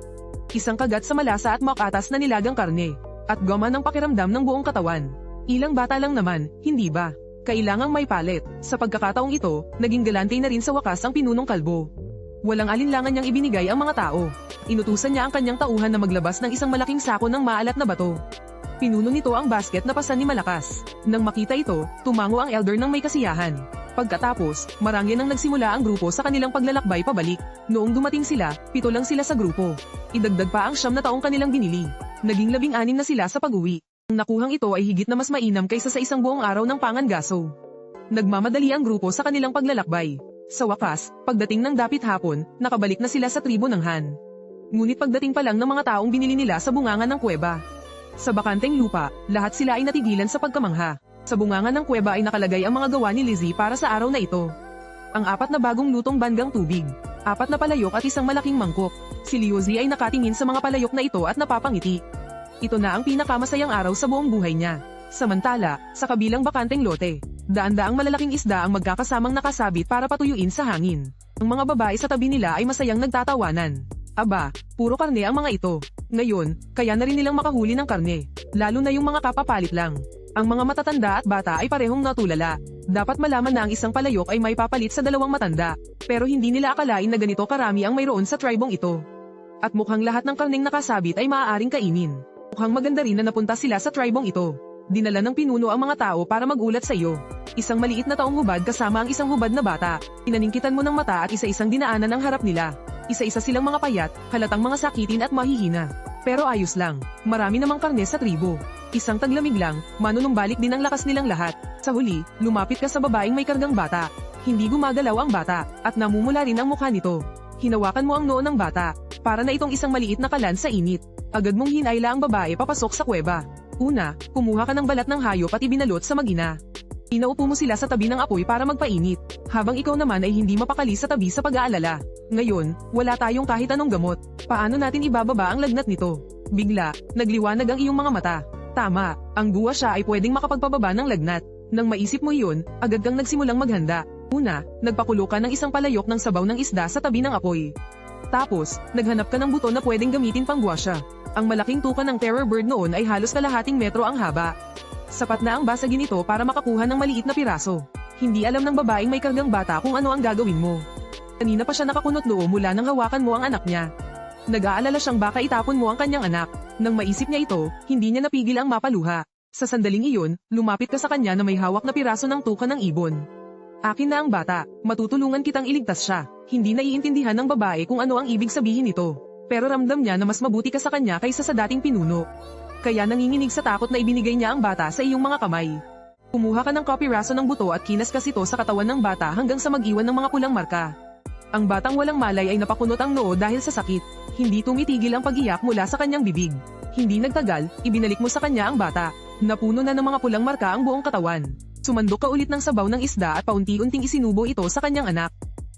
Isang kagat sa malasa at makatas na nilagang karne. At goma ng pakiramdam ng buong katawan. Ilang bata lang naman, hindi ba? Kailangang may palit. Sa pagkakataong ito, naging galante na rin sa wakas ang pinunong kalbo. Walang alinlangan niyang ibinigay ang mga tao. Inutusan niya ang kanyang tauhan na maglabas ng isang malaking sako ng maalat na bato. Pinuno nito ang basket na pasan ni Malakas. Nang makita ito, tumango ang elder ng may kasiyahan. Pagkatapos, marangya nang nagsimula ang grupo sa kanilang paglalakbay pabalik. Noong dumating sila, 7 lang sila sa grupo. Idagdag pa ang 9 na taong kanilang binili. Naging 16 na sila sa pag-uwi. Ang nakuhang ito ay higit na mas mainam kaysa sa isang buong araw ng pangangaso. Nagmamadali ang grupo sa kanilang paglalakbay. Sa wakas, pagdating ng dapit hapon, nakabalik na sila sa tribo ng Han. Ngunit pagdating pa lang ng mga taong binili nila sa bungangan ng kuweba. Sa bakanteng lupa, lahat sila ay natigilan sa pagkamangha. Sa bungangan ng kuweba ay nakalagay ang mga gawa ni Lizzie para sa araw na ito. Ang 4 na bagong lutong bandgang tubig, 4 na palayok at isang malaking mangkok. Si Liuzi ay nakatingin sa mga palayok na ito at napapangiti. Ito na ang pinakamasayang araw sa buong buhay niya. Samantala, sa kabilang bakanteng lote, daan-daang malalaking isda ang magkakasamang nakasabit para patuyuin sa hangin. Ang mga babae sa tabi nila ay masayang nagtatawanan. Aba, puro karne ang mga ito. Ngayon, kaya na rin nilang makahuli ng karne. Lalo na yung mga kapapalit lang. Ang mga matatanda at bata ay parehong natulala. Dapat malaman na ang isang palayok ay may papalit sa dalawang matanda. Pero hindi nila akalain na ganito karami ang mayroon sa tribong ito. At mukhang lahat ng karneng nakasabit ay maaaring kainin. Mukhang maganda rin na napunta sila sa tribong ito. Dinala ng pinuno ang mga tao para magulat sa iyo. Isang maliit na taong hubad kasama ang isang hubad na bata. Inaningkitan mo ng mata at isa-isang dinaanan ang harap nila. Isa-isa silang mga payat, halatang mga sakitin at mahihina. Pero ayos lang, marami namang karne sa tribo. Isang taglamig lang, manunumbalik din ang lakas nilang lahat. Sa huli, lumapit ka sa babaeng may kargang bata. Hindi gumagalaw ang bata, at namumula rin ang mukha nito. Hinawakan mo ang noo ng bata, para na itong isang maliit na kalan sa init. Agad mong hinayla ang babae papasok sa kuweba. Una, kumuha ka ng balat ng hayop at ibinalot sa mag-ina. Inaupo mo sila sa tabi ng apoy para magpainit, habang ikaw naman ay hindi mapakali sa tabi sa pag-aalala. Ngayon, wala tayong kahit anong gamot. Paano natin ibababa ang lagnat nito? Bigla, nagliwanag ang iyong mga mata. Tama, ang guwa siya ay pwedeng makapagpababa ng lagnat. Nang maisip mo iyon, agad kang nagsimulang maghanda. Una, nagpakulo ka ng isang palayok ng sabaw ng isda sa tabi ng apoy. Tapos, naghanap ka ng buto na pwedeng gamitin pang guwasya. Ang malaking tuka ng terror bird noon ay halos kalahating metro ang haba. Sapat na ang basagin ito para makakuha ng maliit na piraso. Hindi alam ng babaeng may kargang bata kung ano ang gagawin mo. Kanina pa siya nakakunot noo mula nang hawakan mo ang anak niya. Nag-aalala siyang baka itapon mo ang kanyang anak. Nang maisip niya ito, hindi niya napigil ang mapaluha. Sa sandaling iyon, lumapit ka sa kanya na may hawak na piraso ng tuka ng ibon. Akin na ang bata, matutulungan kitang iligtas siya. Hindi naiintindihan ng babae kung ano ang ibig sabihin nito. Pero ramdam niya na mas mabuti ka sa kanya kaysa sa dating pinuno. Kaya nanginginig sa takot na ibinigay niya ang bata sa iyong mga kamay. Kumuha ka ng kapiraso ng buto at kinaskas ito sa katawan ng bata hanggang sa mag-iwan ng mga pulang marka. Ang batang walang malay ay napakunot ang noo dahil sa sakit. Hindi tumitigil ang pag-iyak mula sa kanyang bibig. Hindi nagtagal, ibinalik mo sa kanya ang bata. Napuno na ng mga pulang marka ang buong katawan. Sumandok ka ulit ng sabaw ng isda at paunti-unting isinubo ito sa kanyang anak.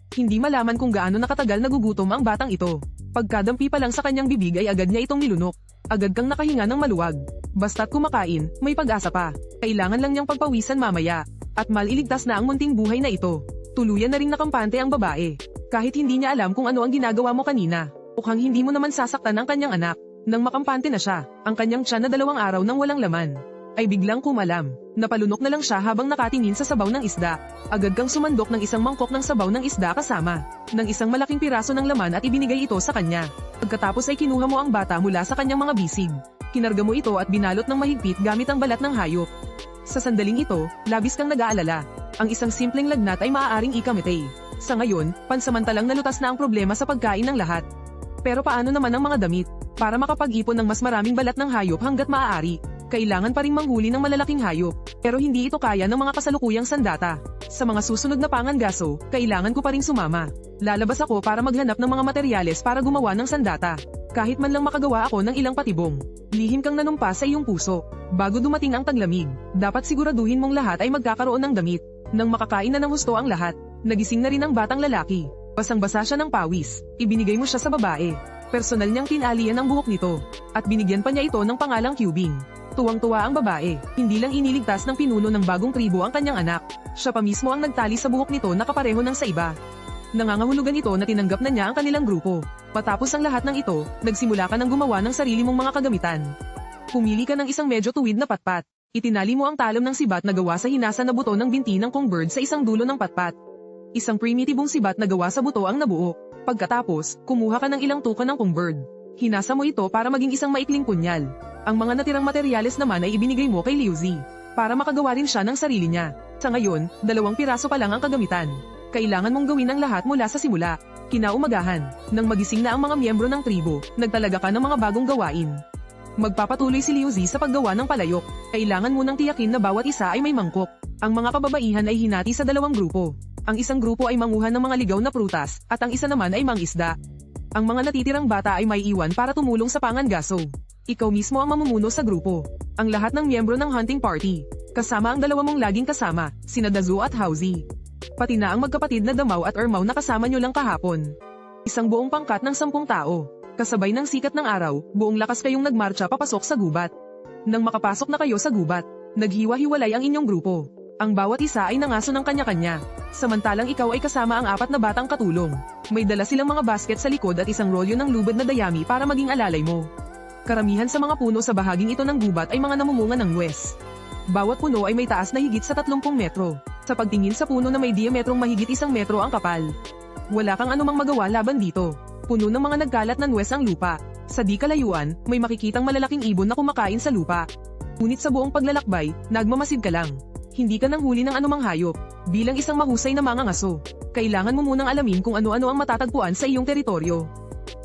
Hindi malaman kung gaano nakatagal nagugutom ang batang ito. Pagkadampi pa lang sa kanyang bibig ay agad niya itong nilunok. Agad kang nakahinga ng maluwag. Basta't kumakain, may pag-asa pa. Kailangan lang niyang pagpawisan mamaya. At maliligtas na ang munting buhay na ito. Tuluyan na ring nakampante ang babae. Kahit hindi niya alam kung ano ang ginagawa mo kanina. Mukhang hindi mo naman sasaktan ang kanyang anak. Nang makampante na siya, ang kanyang tiyan na 2 araw nang walang laman ay biglang kumalam. Napalunok na lang siya habang nakatingin sa sabaw ng isda. Agad kang sumandok ng isang mangkok ng sabaw ng isda kasama ng isang malaking piraso ng laman at ibinigay ito sa kanya. Pagkatapos ay kinuha mo ang bata mula sa kanyang mga bisig. Kinarga mo ito at binalot ng mahigpit gamit ang balat ng hayop. Sa sandaling ito, labis kang nag-aalala. Ang isang simpleng lagnat ay maaaring ikamatay. Sa ngayon, pansamantalang nalutas na ang problema sa pagkain ng lahat. Pero paano naman ang mga damit? Para makapag-ipon ng mas maraming balat ng hayop hanggat maaari, kailangan pa ring manghuli ng malalaking hayop. Pero hindi ito kaya ng mga kasalukuyang sandata. Sa mga susunod na pangangaso, kailangan ko pa ring sumama. Lalabas ako para maghanap ng mga materyales para gumawa ng sandata. Kahit man lang makagawa ako ng ilang patibong. Lihim kang nanumpa sa iyong puso. Bago dumating ang taglamig, dapat siguraduhin mong lahat ay magkakaroon ng damit. Nang makakain na ng husto ang lahat, nagising na rin ang batang lalaki. Basang-basa siya ng pawis. Ibinigay mo siya sa babae. Personal niyang tinalian ang buhok nito. At binigyan pa niya ito ng pangalang Cubing. Tuwang-tuwa ang babae. Hindi lang iniligtas ng pinuno ng bagong tribo ang kanyang anak. Siya pa mismo ang nagtali sa buhok nito na kapareho ng sa iba. Nangangahulugan ito na tinanggap na niya ang kanilang grupo. Matapos ang lahat ng ito, nagsimula ka ng gumawa ng sarili mong mga kagamitan. Pumili ka ng isang medyo tuwid na patpat. Itinali mo ang talom ng sibat na gawa sa hinasa na buto ng binti ng Kongbird sa isang dulo ng patpat. Isang primitibong sibat na gawa sa buto ang nabuo. Pagkatapos, kumuha ka ng ilang tuka ng Kongbird. Hinasa mo ito para maging isang maikling punyal. Ang mga natirang materyales naman ay ibinigay mo kay Liu Zi para makagawa rin siya ng sarili niya. Sa ngayon, 2 piraso pa lang ang kagamitan. Kailangan mong gawin ang lahat mula sa simula. Kinaumagahan, nang magising na ang mga miyembro ng tribo, nagtalaga ka ng mga bagong gawain. Magpapatuloy si Liu Zi sa paggawa ng palayok. Kailangan munang tiyakin na bawat isa ay may mangkok. Ang mga kababaihan ay hinati sa 2 grupo. Ang isang grupo ay manguhan ng mga ligaw na prutas, at ang isa naman ay mangisda. Ang mga natitirang bata ay may iwan para tumulong sa pangangaso. Ikaw mismo ang mamumuno sa grupo. Ang lahat ng miyembro ng hunting party. Kasama ang 2 mong laging kasama, sina Dazu at Hauzi. Pati na ang magkapatid na Damaw at Ermaw na kasama nyo lang kahapon. Isang buong pangkat ng 10 tao. Kasabay ng sikat ng araw, buong lakas kayong nagmarcha papasok sa gubat. Nang makapasok na kayo sa gubat, naghiwa-hiwalay ang inyong grupo. Ang bawat isa ay nangaso ng kanya-kanya. Samantalang ikaw ay kasama ang 4 na batang katulong. May dala silang mga basket sa likod at isang rolyo ng lubad na dayami para maging alalay mo. Karamihan sa mga puno sa bahaging ito ng gubat ay mga namumunga ng nuwes. Bawat puno ay may taas na higit sa 30 metro. Sa pagtingin sa puno na may diametrong mahigit 1 metro ang kapal, wala kang anumang magawa laban dito. Puno ng mga nagkalat na nuwes ang lupa. Sa di kalayuan, may makikitang malalaking ibon na kumakain sa lupa. Ngunit sa buong paglalakbay, nagmamasid ka lang. Hindi ka nang huli ng anumang hayop. Bilang isang mahusay na mangangaso, kailangan mo munang alamin kung ano-ano ang matatagpuan sa iyong teritoryo.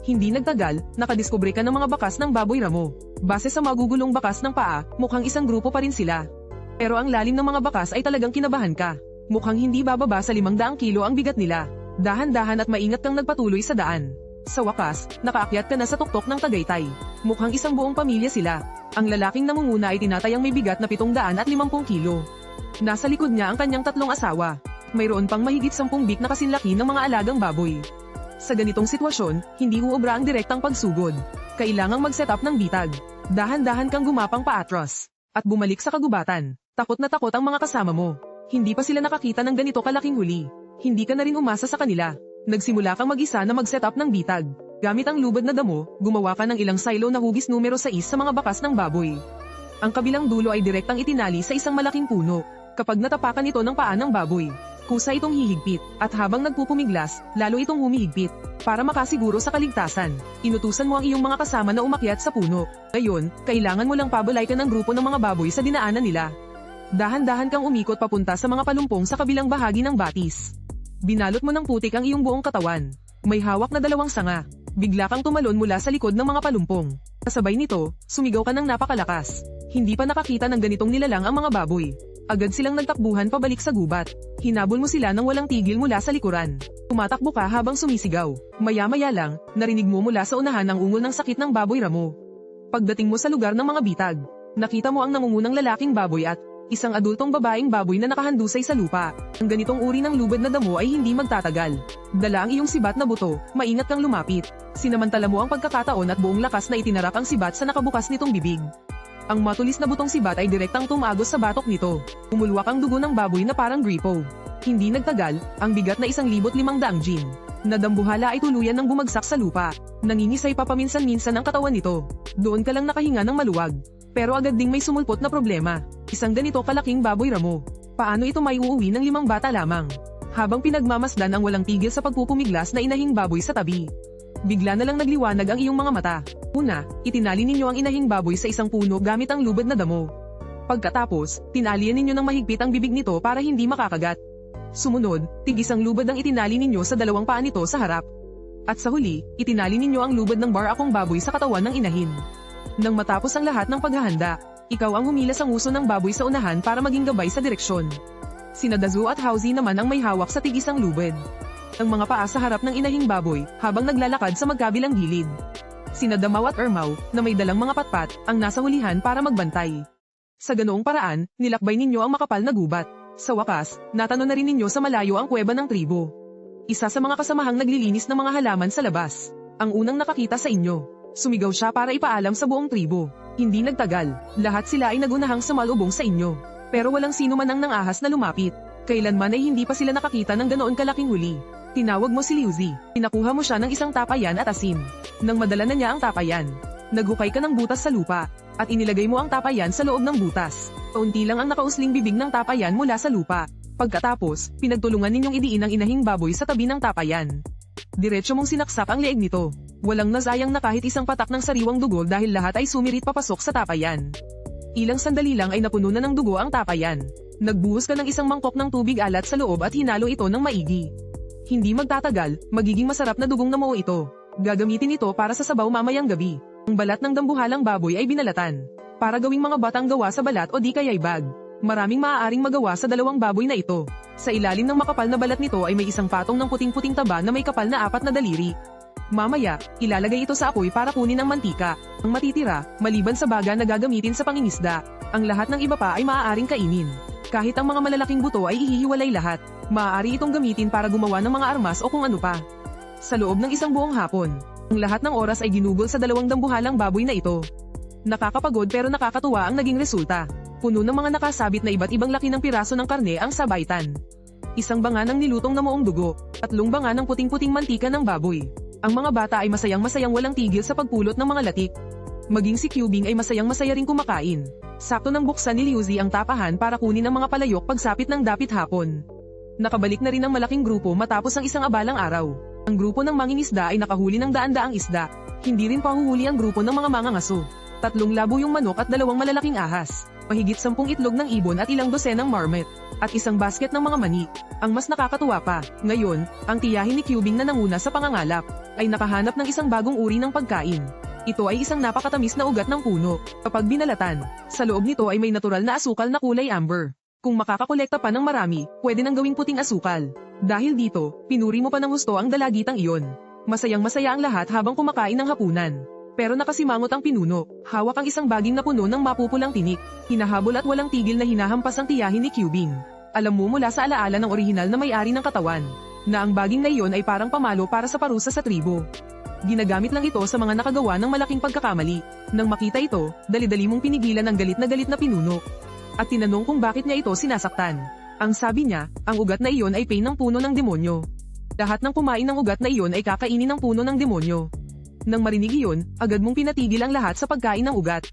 Hindi nagtagal, nakadiskubre ka ng mga bakas ng baboy ramo. Base sa magugulong bakas ng paa, mukhang isang grupo pa rin sila. Pero ang lalim ng mga bakas ay talagang kinabahan ka. Mukhang hindi bababa sa 500 kilo ang bigat nila. Dahan-dahan at maingat kang nagpatuloy sa daan. Sa wakas, nakaakyat ka na sa tuktok ng Tagaytay. Mukhang isang buong pamilya sila. Ang lalaking namumuna ay tinatayang may bigat na 750 kilo. Nasa likod niya ang kanyang 3 asawa. Mayroon pang mahigit 10 bik na kasinlaki ng mga alagang baboy. Sa ganitong sitwasyon, hindi uubra ang direktang pagsugod. Kailangang mag-set up ng bitag. Dahan-dahan kang gumapang paatras. At bumalik sa kagubatan. Takot na takot ang mga kasama mo. Hindi pa sila nakakita ng ganito kalaking huli. Hindi ka na rin umasa sa kanila. Nagsimula kang mag-isa na mag-set up ng bitag. Gamit ang lubad na damo, gumawa ka ng ilang silo na hugis numero 6 sa mga bakas ng baboy. Ang kabilang dulo ay direktang itinali sa isang malaking puno. Kapag natapakan ito ng paa ng baboy, kusa itong hihigpit, at habang nagpupumiglas, lalo itong humihigpit. Para makasiguro sa kaligtasan, inutusan mo ang iyong mga kasama na umakyat sa puno. Ngayon, kailangan mo lang pabulaykan ang grupo ng mga baboy sa dinaanan nila. Dahan-dahan kang umikot papunta sa mga palumpong sa kabilang bahagi ng batis. Binalot mo ng putik ang iyong buong katawan. May hawak na 2 sanga. Bigla kang tumalon mula sa likod ng mga palumpong. Kasabay nito, sumigaw ka ng napakalakas. Hindi pa nakakita ng ganitong nilalang ang mga baboy. Agad silang nagtakbuhan pabalik sa gubat. Hinabol mo sila nang walang tigil mula sa likuran. Tumatakbo ka habang sumisigaw. Maya-maya lang, narinig mo mula sa unahan ang ungol ng sakit ng baboy ramo. Pagdating mo sa lugar ng mga bitag, nakita mo ang nangungunang lalaking baboy at isang adultong babaeng baboy na nakahandusay sa lupa. Ang ganitong uri ng lubad na damo ay hindi magtatagal. Dala ang iyong sibat na buto, maingat kang lumapit. Sinamantala mo ang pagkakataon at buong lakas na itinarak ang sibat sa nakabukas nitong bibig. Ang matulis na butong sibat ay direktang tumagos sa batok nito. Umulwak ang dugo ng baboy na parang gripo. Hindi nagtagal, ang bigat na 1,500 gin na dambuhala ay tuluyan ng bumagsak sa lupa. Nangingisay pa paminsan-minsan ang katawan nito. Doon ka lang nakahinga ng maluwag. Pero agad ding may sumulpot na problema. Isang ganito kalaking baboy ramo. Paano ito may uuwi ng 5 bata lamang? Habang pinagmamasdan ang walang tigil sa pagpupumiglas na inahing baboy sa tabi, bigla na lang nagliwanag ang iyong mga mata. Una, itinali ninyo ang inahing baboy sa isang puno gamit ang lubad na damo. Pagkatapos, tinalian ninyo ng mahigpit ang bibig nito para hindi makakagat. Sumunod, tig-isang lubad ang itinali ninyo sa 2 paa nito sa harap. At sa huli, itinali ninyo ang lubad ng bar-akong baboy sa katawan ng inahin. Nang matapos ang lahat ng paghahanda, ikaw ang humilas ang uso ng baboy sa unahan para maging gabay sa direksyon. Sina Dazu at Hauzi naman ang may hawak sa tig-isang lubad. Ang mga paa sa harap ng inahing baboy habang naglalakad sa magkabilang gilid. Sina Damaw at Ermaw na may dalang mga patpat ang nasa hulihan para magbantay. Sa ganoong paraan, nilakbay ninyo ang makapal na gubat. Sa wakas, natano na rin ninyo sa malayo ang kuweba ng tribo. Isa sa mga kasamahang naglilinis ng mga halaman sa labas. Ang unang nakakita sa inyo. Sumigaw siya para ipaalam sa buong tribo. Hindi nagtagal, lahat sila ay nagunahang sumalubong sa inyo. Pero walang sino man ang nangahas na lumapit. Kailanman ay hindi pa sila nakakita ng ganoon kalaking huli. Tinawag mo si Liuzi. Pinakuha mo siya ng isang tapayan at asin. Nang madala na niya ang tapayan, naghukay ka ng butas sa lupa, at inilagay mo ang tapayan sa loob ng butas. Kaunti lang ang nakausling bibig ng tapayan mula sa lupa. Pagkatapos, pinagtulungan ninyong idiin ang inahing baboy sa tabi ng tapayan. Diretso mong sinaksak ang leeg nito. Walang nasayang na kahit isang patak ng sariwang dugo dahil lahat ay sumirit papasok sa tapayan. Ilang sandali lang ay napuno na ng dugo ang tapayan. Nagbuhos ka ng isang mangkok ng tubig alat sa loob at hinalo ito ng maigi. Hindi magtatagal, magiging masarap na dugong namuo ito. Gagamitin ito para sa sabaw mamayang gabi. Ang balat ng dambuhalang baboy ay binalatan. Para gawing mga batang gawa sa balat o di kaya'y bag. Maraming maaaring magawa sa 2 baboy na ito. Sa ilalim ng makapal na balat nito ay may isang patong ng puting-puting taba na may kapal na 4 na daliri. Mamaya, ilalagay ito sa apoy para kunin ang mantika. Ang matitira, maliban sa baga na gagamitin sa pangingisda, ang lahat ng iba pa ay maaaring kainin. Kahit ang mga malalaking buto ay ihihiwalay lahat. Maaari itong gamitin para gumawa ng mga armas o kung ano pa. Sa loob ng isang buong hapon, ang lahat ng oras ay ginugol sa 2 dambuhalang baboy na ito. Nakakapagod pero nakakatuwa ang naging resulta. Puno ng mga nakasabit na iba't ibang laki ng piraso ng karne ang sabaitan. Isang banga ng nilutong na moong dugo, 3 banga ng puting-puting mantika ng baboy. Ang mga bata ay masayang-masayang walang tigil sa pagpulot ng mga latik. Maging si Cubing ay masayang-masaya ring kumakain. Sakto nang buksan ni Liuzi ang tapahan para kunin ang mga palayok pagsapit ng dapit hapon. Nakabalik na rin ang malaking grupo matapos ang isang abalang araw. Ang grupo ng mangingisda ay nakahuli ng daan-daang isda. Hindi rin pahuhuli ang grupo ng mga mangangaso. 3 labuyong manok at 2 malalaking ahas. Mahigit 10 itlog ng ibon at ilang dosenang marmot. At isang basket ng mga mani. Ang mas nakakatuwa pa, ngayon, ang tiyahin ni Cubing na nanguna sa pangangalap, ay nakahanap ng isang bagong uri ng pagkain. Ito ay isang napakatamis na ugat ng puno. Kapag binalatan, sa loob nito ay may natural na asukal na kulay amber. Kung makakakolekta pa ng marami, pwede nang gawing puting asukal. Dahil dito, pinuri mo pa ng husto ang dalagitang iyon. Masayang-masaya ang lahat habang kumakain ng hapunan. Pero nakasimangot ang pinuno, hawak ang isang baging na puno ng mapupulang tinik. Hinahabol at walang tigil na hinahampas ang tiyahin ni Cubing. Alam mo mula sa alaala ng orihinal na may-ari ng katawan, na ang baging na iyon ay parang pamalo para sa parusa sa tribo. Ginagamit lang ito sa mga nakagawa ng malaking pagkakamali. Nang makita ito, dali-dali mong pinigilan ang galit na pinuno. At tinanong kung bakit niya ito sinasaktan. Ang sabi niya, ang ugat na iyon ay pain ng puno ng demonyo. Lahat ng kumain ng ugat na iyon ay kakainin ng puno ng demonyo. Nang marinig iyon, agad mong pinatigil ang lahat sa pagkain ng ugat.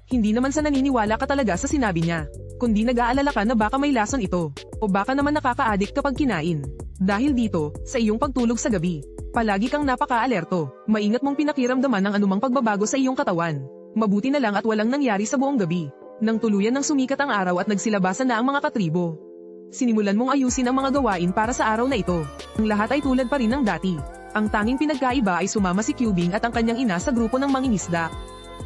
Hindi naman sa naniniwala ka talaga sa sinabi niya, kundi nag-aalala ka na baka may lason ito, o baka naman nakaka-addict kapag kinain. Dahil dito, sa iyong pagtulog sa gabi, palagi kang napaka-alerto, maingat mong pinakiramdaman ang anumang pagbabago sa iyong katawan. Mabuti na lang at walang nangyari sa buong gabi. Nang tuluyan ng sumikat ang araw at nagsilabasan na ang mga katribo. Sinimulan mong ayusin ang mga gawain para sa araw na ito. Ang lahat ay tulad pa rin ng dati. Ang tanging pinagkaiba ay sumama si Cubing at ang kanyang ina sa grupo ng mangingisda.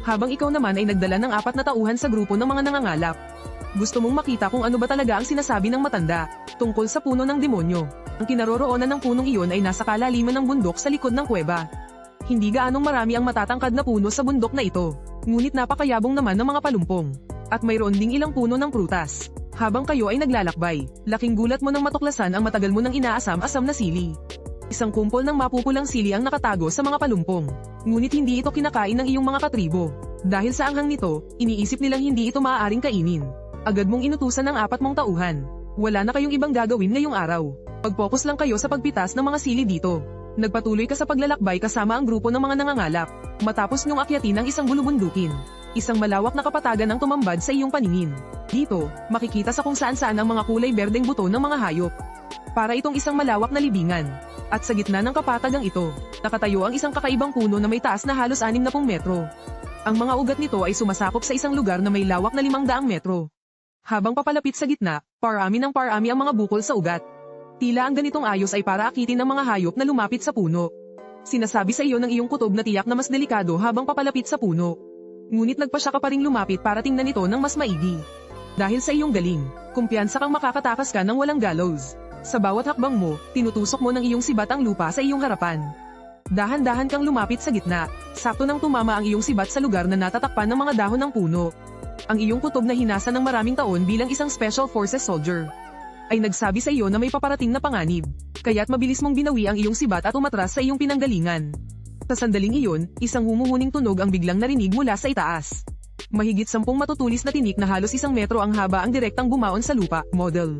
Habang ikaw naman ay nagdala ng 4 na tauhan sa grupo ng mga nangangalap. Gusto mong makita kung ano ba talaga ang sinasabi ng matanda, tungkol sa puno ng demonyo. Ang kinaroroonan ng punong iyon ay nasa kalaliman ng bundok sa likod ng kuweba. Hindi gaanong marami ang matatangkad na puno sa bundok na ito, ngunit napakayabong naman ng mga palumpong. At mayroon ding ilang puno ng prutas. Habang kayo ay naglalakbay, laking gulat mo nang matuklasan ang matagal mo nang inaasam-asam na sili. Isang kumpol ng mapupulang sili ang nakatago sa mga palumpong. Ngunit hindi ito kinakain ng iyong mga katribo. Dahil sa anghang nito, iniisip nilang hindi ito maaaring kainin. Agad mong inutusan ang 4 mong tauhan. Wala na kayong ibang gagawin ngayong araw. Mag-focus lang kayo sa pagpitas ng mga sili dito. Nagpatuloy ka sa paglalakbay kasama ang grupo ng mga nangangalap. Matapos niyong akyatin ang isang bulubundukin. Isang malawak na kapatagan ang tumambad sa iyong paningin. Dito, makikita sa kung saan-saan ang mga kulay berdeng buto ng mga hayop. Para itong isang malawak na libingan. At sa gitna ng kapatagang ito, nakatayo ang isang kakaibang puno na may taas na halos 60 metro. Ang mga ugat nito ay sumasakop sa isang lugar na may lawak na 500 metro. Habang papalapit sa gitna, parami ng parami ang mga bukol sa ugat. Tila ang ganitong ayos ay para akitin ng mga hayop na lumapit sa puno. Sinasabi sa iyo ng iyong kutob na tiyak na mas delikado habang papalapit sa puno. Ngunit nagpasya ka pa ring lumapit para tingnan ito ng mas maigi. Dahil sa iyong galing, kumpiyansa kang makakatakas ka ng walang gallows. Sa bawat hakbang mo, tinutusok mo ng iyong sibat ang lupa sa iyong harapan. Dahan-dahan kang lumapit sa gitna, sakto nang tumama ang iyong sibat sa lugar na natatakpan ng mga dahon ng puno. Ang iyong kutob na hinasa ng maraming taon bilang isang Special Forces soldier, ay nagsabi sa iyo na may paparating na panganib, kaya't mabilis mong binawi ang iyong sibat at umatras sa iyong pinanggalingan. Sa sandaling iyon, isang humuhuning tunog ang biglang narinig mula sa itaas. Mahigit 10 matutulis na tinik na halos 1 metro ang haba ang direktang bumaon sa lupa, model.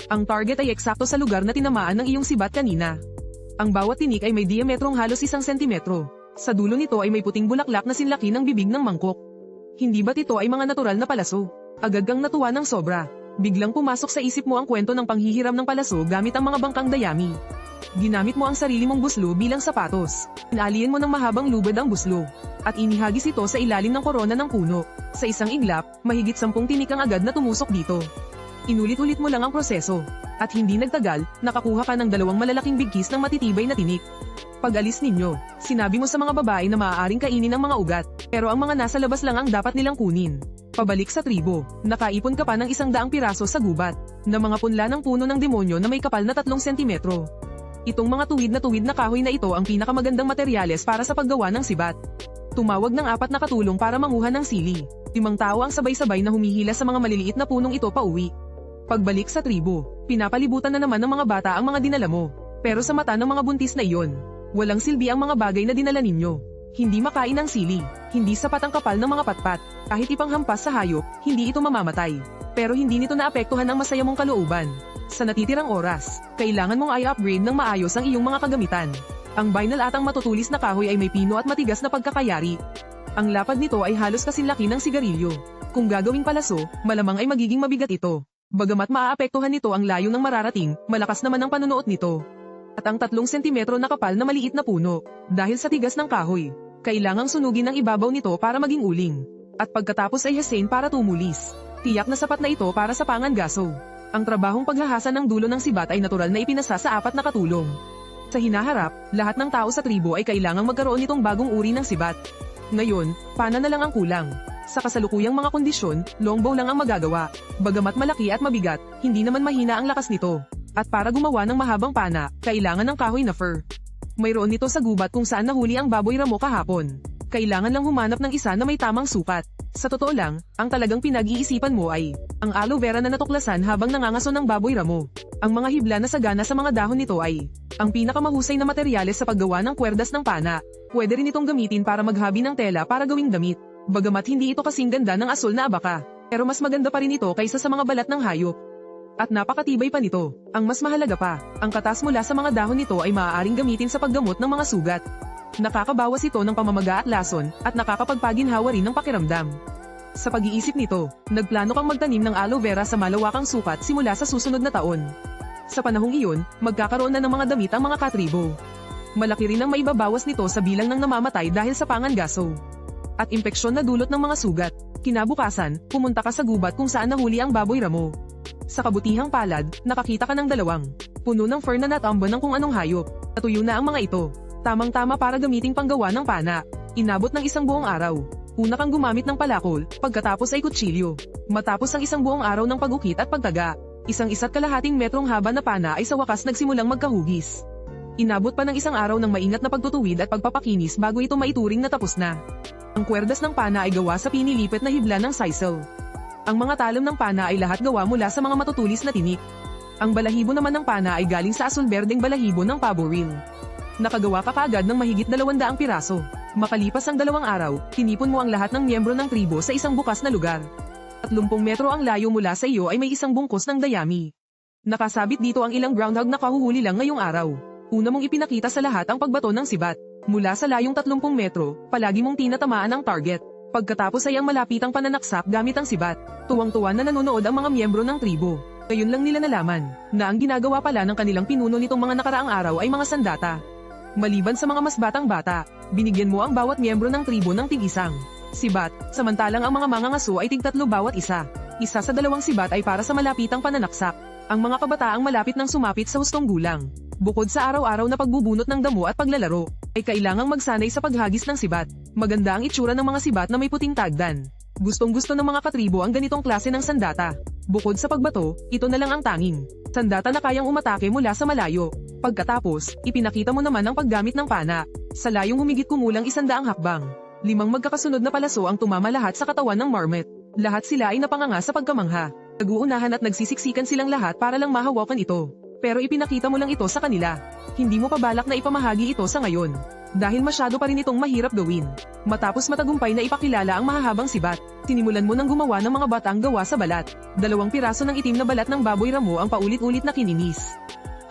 Ang target ay eksakto sa lugar na tinamaan ng iyong sibat kanina. Ang bawat tinik ay may diametrong halos 1 sentimetro. Sa dulo nito ay may puting bulaklak na sinlaki ng bibig ng mangkok. Hindi ba't ito ay mga natural na palaso? Agad kang natuwa ng sobra. Biglang pumasok sa isip mo ang kwento ng panghihiram ng palaso gamit ang mga bangkang dayami. Ginamit mo ang sarili mong buslo bilang sapatos. Inalian mo ng mahabang lubad ang buslo. At inihagis ito sa ilalim ng korona ng puno. Sa isang iglap, mahigit 10 tinik ang agad na tumusok dito. Inulit-ulit mo lang ang proseso. At hindi nagtagal, nakakuha ka ng 2 malalaking bigkis ng matitibay na tinik. Pag-alis ninyo, sinabi mo sa mga babae na maaaring kainin ang mga ugat, pero ang mga nasa labas lang ang dapat nilang kunin. Pabalik sa tribo, nakaipon ka pa ng 100 piraso sa gubat, na mga punla ng puno ng demonyo na may kapal na 3 sentimetro. Itong mga tuwid na kahoy na ito ang pinakamagandang materyales para sa paggawa ng sibat. Tumawag ng 4 na katulong para manguha ng sili. 5 tao ang sabay-sabay na humihila sa mga maliliit na punong ito pauwi. Pagbalik sa tribo, pinapalibutan na naman ng mga bata ang mga dinala mo. Pero sa mata ng mga buntis na iyon, walang silbi ang mga bagay na dinala ninyo. Hindi makain ng sili, hindi sapat ang kapal ng mga patpat. Kahit ipanghampas sa hayop, hindi ito mamamatay. Pero hindi nito naapektuhan ang masaya mong kalooban. Sa natitirang oras, kailangan mong i-upgrade ng maayos ang iyong mga kagamitan. Ang vinyl at ang matutulis na kahoy ay may pino at matigas na pagkakayari. Ang lapad nito ay halos kasinlaki ng sigarilyo. Kung gagawing palaso, malamang ay magiging mabigat ito. Bagamat maaapektuhan nito ang layo ng mararating, malakas naman ang panunuot nito. At ang 3 sentimetro na kapal na maliit na puno, dahil sa tigas ng kahoy, kailangang sunugin ang ibabaw nito para maging uling. At pagkatapos ay hasain para tumulis. Tiyak na sapat na ito para sa pangangaso. Ang trabahong paghahasa ng dulo ng sibat ay natural na ipinasa sa 4 na katulong. Sa hinaharap, lahat ng tao sa tribo ay kailangang magkaroon nitong bagong uri ng sibat. Ngayon, pana na lang ang kulang. Sa kasalukuyang mga kondisyon, longbow lang ang magagawa. Bagamat malaki at mabigat, hindi naman mahina ang lakas nito. At para gumawa ng mahabang pana, kailangan ng kahoy na fir. Mayroon nito sa gubat kung saan nahuli ang baboy ramo kahapon. Kailangan lang humanap ng isa na may tamang sukat. Sa totoo lang, ang talagang pinag-iisipan mo ay ang aloe vera na natuklasan habang nangangaso ng baboy ramo. Ang mga hibla na sagana sa mga dahon nito ay ang pinakamahusay na materyales sa paggawa ng kwerdas ng pana. Pwede rin itong gamitin para maghabi ng tela para gawing damit. Bagamat hindi ito kasing ganda ng asul na abaka, pero mas maganda pa rin ito kaysa sa mga balat ng hayop. At napakatibay pa nito. Ang mas mahalaga pa, ang katas mula sa mga dahon nito ay maaaring gamitin sa paggamot ng mga sugat. Nakakabawas ito ng pamamaga at lason, at nakakapagpaginhawa rin ng pakiramdam. Sa pag-iisip nito, nagplano kang magtanim ng aloe vera sa malawakang sukat simula sa susunod na taon. Sa panahong iyon, magkakaroon na ng mga damit ang mga katribo. Malaki rin ang maibabawas nito sa bilang ng namamatay dahil sa pangangaso. At impeksyon na dulot ng mga sugat. Kinabukasan, pumunta ka sa gubat kung saan nahuli ang baboy ramo. Sa kabutihang palad, nakakita ka ng 2 puno ng fern na natambo ng kung anong hayop. Natuyo na ang mga ito. Tamang-tama para gamiting panggawa ng pana. Inabot ng 1 buong araw. Una kang gumamit ng palakol, pagkatapos ay kutsilyo. Matapos ang 1 buong araw ng pagukit at pagtaga, 1.5 metrong haba na pana ay sa wakas nagsimulang magkahugis. Inabot pa ng 1 araw ng maingat na pagtutuwid at pagpapakinis bago ito maituring na tapos na. Ang kwerdas ng pana ay gawa sa pinilipit na hibla ng sisal. Ang mga talom ng pana ay lahat gawa mula sa mga matutulis na tinik. Ang balahibo naman ng pana ay galing sa asul-berdeng balahibo ng paboril. Nakagawa ka kaagad ng mahigit 200 piraso. Makalipas ang 2 araw, tinipon mo ang lahat ng miyembro ng tribo sa isang bukas na lugar. 30 metro ang layo mula sa iyo ay may isang bungkos ng dayami. Nakasabit dito ang ilang groundhog na kahuhuli lang ngayong araw. Una mong ipinakita sa lahat ang pagbato ng sibat. Mula sa layong 30 metro, palagi mong tinatamaan ang target. Pagkatapos ay ang malapitang pananaksak gamit ang sibat. Tuwang-tuwa na nanonood ang mga miyembro ng tribo. Ngayon lang nila nalaman na ang ginagawa pala ng kanilang pinuno nitong mga nakaraang araw ay mga sandata. Maliban sa mga mas batang bata, binigyan mo ang bawat miyembro ng tribo ng tig-isang sibat, samantalang ang mga mangangaso ay tig-3 bawat isa. Isa sa 2 sibat ay para sa malapitang pananaksak. Ang mga kabataang malapit nang sumapit sa hustong gulang. Bukod sa araw-araw na pagbubunot ng damo at paglalaro, ay kailangang magsanay sa paghagis ng sibat. Maganda ang itsura ng mga sibat na may puting tagdan. Gustong-gusto ng mga katribo ang ganitong klase ng sandata. Bukod sa pagbato, ito na lang ang tanging sandata na kayang umatake mula sa malayo. Pagkatapos, ipinakita mo naman ang paggamit ng pana. Sa layong humigit kumulang 100 hakbang. 5 magkakasunod na palaso ang tumama lahat sa katawan ng marmot. Lahat sila ay napanganga sa pagkamangha. Nag-uunahan at nagsisiksikan silang lahat para lang mahawakan ito. Pero ipinakita mo lang ito sa kanila. Hindi mo pa balak na ipamahagi ito sa ngayon. Dahil masyado pa rin itong mahirap gawin. Matapos matagumpay na ipakilala ang mahahabang sibat, sinimulan mo nang gumawa ng mga batang gawa sa balat. 2 piraso ng itim na balat ng baboy ramo ang paulit-ulit na kininis.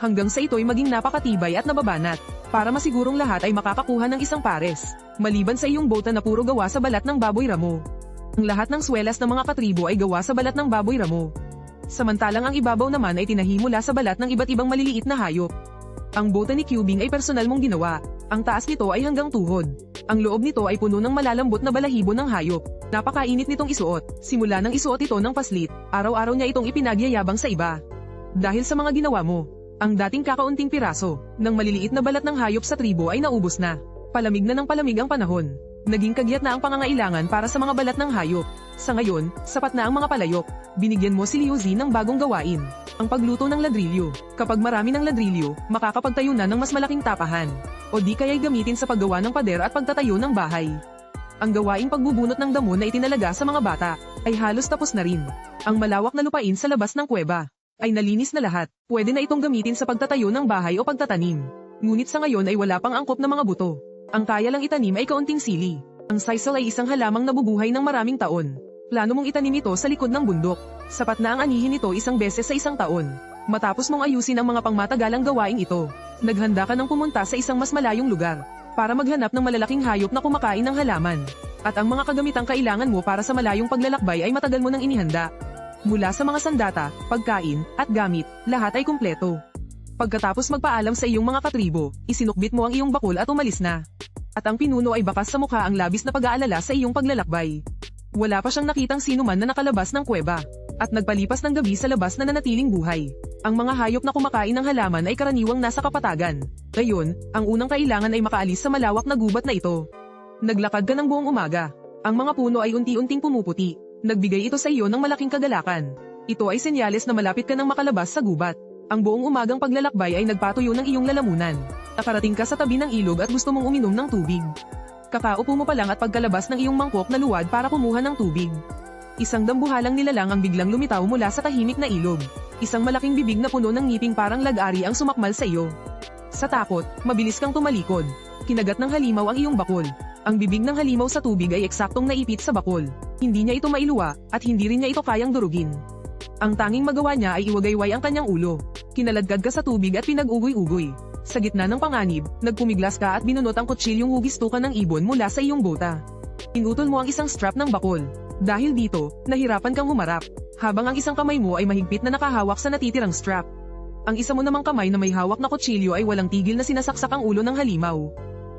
Hanggang sa ito'y maging napakatibay at nababanat. Para masigurong lahat ay makakakuha ng 1 pares. Maliban sa iyong bota na puro gawa sa balat ng baboy ramo. Ang lahat ng swelas ng mga katribo ay gawa sa balat ng baboy ramo. Samantalang ang ibabaw naman ay tinahi mula sa balat ng iba't ibang maliliit na hayop. Ang bota ni Cubing ay personal mong ginawa. Ang taas nito ay hanggang tuhod. Ang loob nito ay puno ng malalambot na balahibo ng hayop. Napakainit nitong isuot. Simula nang isuot ito ng paslit, araw-araw niya itong ipinagyayabang sa iba. Dahil sa mga ginawa mo, ang dating kakaunting piraso ng maliliit na balat ng hayop sa tribo ay naubos na. Palamig na ng palamig ang panahon. Naging kagyat na ang pangangailangan para sa mga balat ng hayop. Sa ngayon, sapat na ang mga palayok. Binigyan mo si Liu Zi ng bagong gawain. Ang pagluto ng ladrilyo. Kapag marami ng ladrilyo, makakapagtayo na ng mas malaking tapahan. O di kaya'y gamitin sa paggawa ng pader at pagtatayo ng bahay. Ang gawaing pagbubunot ng damo na itinalaga sa mga bata, ay halos tapos na rin. Ang malawak na lupain sa labas ng kuweba, ay nalinis na lahat. Pwede na itong gamitin sa pagtatayo ng bahay o pagtatanim. Ngunit sa ngayon ay wala pang angkop na mga buto. Ang kaya lang itanim ay kaunting sili. Ang sisal ay isang halamang nabubuhay ng maraming taon. Plano mong itanim ito sa likod ng bundok. Sapat na ang anihin ito 1 beses sa 1 taon. Matapos mong ayusin ang mga pangmatagalang gawaing ito, naghanda ka ng pumunta sa isang mas malayong lugar para maghanap ng malalaking hayop na kumakain ng halaman. At ang mga kagamitang kailangan mo para sa malayong paglalakbay ay matagal mo nang inihanda. Mula sa mga sandata, pagkain, at gamit, lahat ay kumpleto. Pagkatapos magpaalam sa iyong mga katribo, isinukbit mo ang iyong bakul at umalis na. At ang pinuno ay bakas sa mukha ang labis na pag-aalala sa iyong paglalakbay. Wala pa siyang nakitang sino man na nakalabas ng kuweba. At nagpalipas ng gabi sa labas na nanatiling buhay. Ang mga hayop na kumakain ng halaman ay karaniwang nasa kapatagan. Ngayon, ang unang kailangan ay makaalis sa malawak na gubat na ito. Naglakad ka ng buong umaga. Ang mga puno ay unti-unting pumuputi. Nagbigay ito sa iyo ng malaking kagalakan. Ito ay senyales na malapit ka nang makalabas sa gubat. Ang buong umagang paglalakbay ay nagpatuyo ng iyong lalamunan. Nakarating ka sa tabi ng ilog at gusto mong uminom ng tubig. Kakaupo mo pa lang at pagkalabas ng iyong mangkok na luwad para kumuha ng tubig. Isang dambuhalang nilalang ang biglang lumitaw mula sa tahimik na ilog. Isang malaking bibig na puno ng ngiping parang lag-ari ang sumakmal sa iyo. Sa takot, mabilis kang tumalikod. Kinagat ng halimaw ang iyong bakol. Ang bibig ng halimaw sa tubig ay eksaktong naipit sa bakol. Hindi niya ito mailuwa, at hindi rin niya ito kayang durugin. Ang tanging magawa niya ay iwagayway ang kanyang ulo. Kinaladkad ka sa tubig at pinag-ugoy-ugoy. Sa gitna ng panganib, nagpumiglas ka at binunot ang kutsilyong hugistukan ng ibon mula sa iyong bota. Pinutol mo ang isang strap ng bakol. Dahil dito, nahirapan kang humarap, habang ang isang kamay mo ay mahigpit na nakahawak sa natitirang strap. Ang isa mo namang kamay na may hawak na kutsilyo ay walang tigil na sinasaksak ang ulo ng halimaw.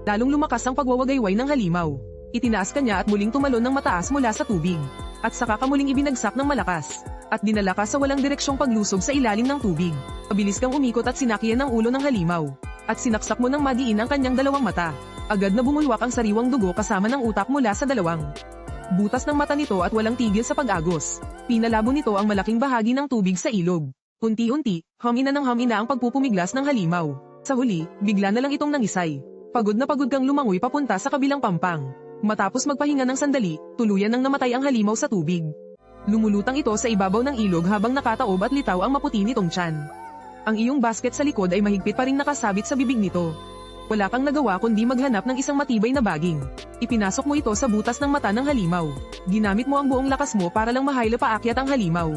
Lalong lumakas ang pagwawagayway ng halimaw. Itinaas ka niya at muling tumalon ng mataas mula sa tubig. At saka ka muling ibinagsak ng malakas. At dinala ka sa walang direksyong paglusob sa ilalim ng tubig. Mabilis kang umikot at sinakiyan ng ulo ng halimaw. At sinaksak mo ng madiin ang kanyang dalawang mata. Agad na bumulwak ang sariwang dugo kasama ng utak mula sa dalawang butas ng mata nito at walang tigil sa pag-agos. Pinalabo nito ang malaking bahagi ng tubig sa ilog. Unti-unti, hamina ng hamina ang pagpupumiglas ng halimaw. Sa huli, bigla na lang itong nangisay. Pagod na pagod kang lumangoy papunta sa kabilang pampang. Matapos magpahinga ng sandali, tuluyan nang namatay ang halimaw sa tubig. Lumulutang ito sa ibabaw ng ilog habang nakataob at litaw ang maputi nitong tiyan. Ang iyong basket sa likod ay mahigpit pa ring nakasabit sa bibig nito. Wala kang nagawa kundi maghanap ng isang matibay na baging. Ipinasok mo ito sa butas ng mata ng halimaw. Ginamit mo ang buong lakas mo para lang mahayla paakyat ang halimaw.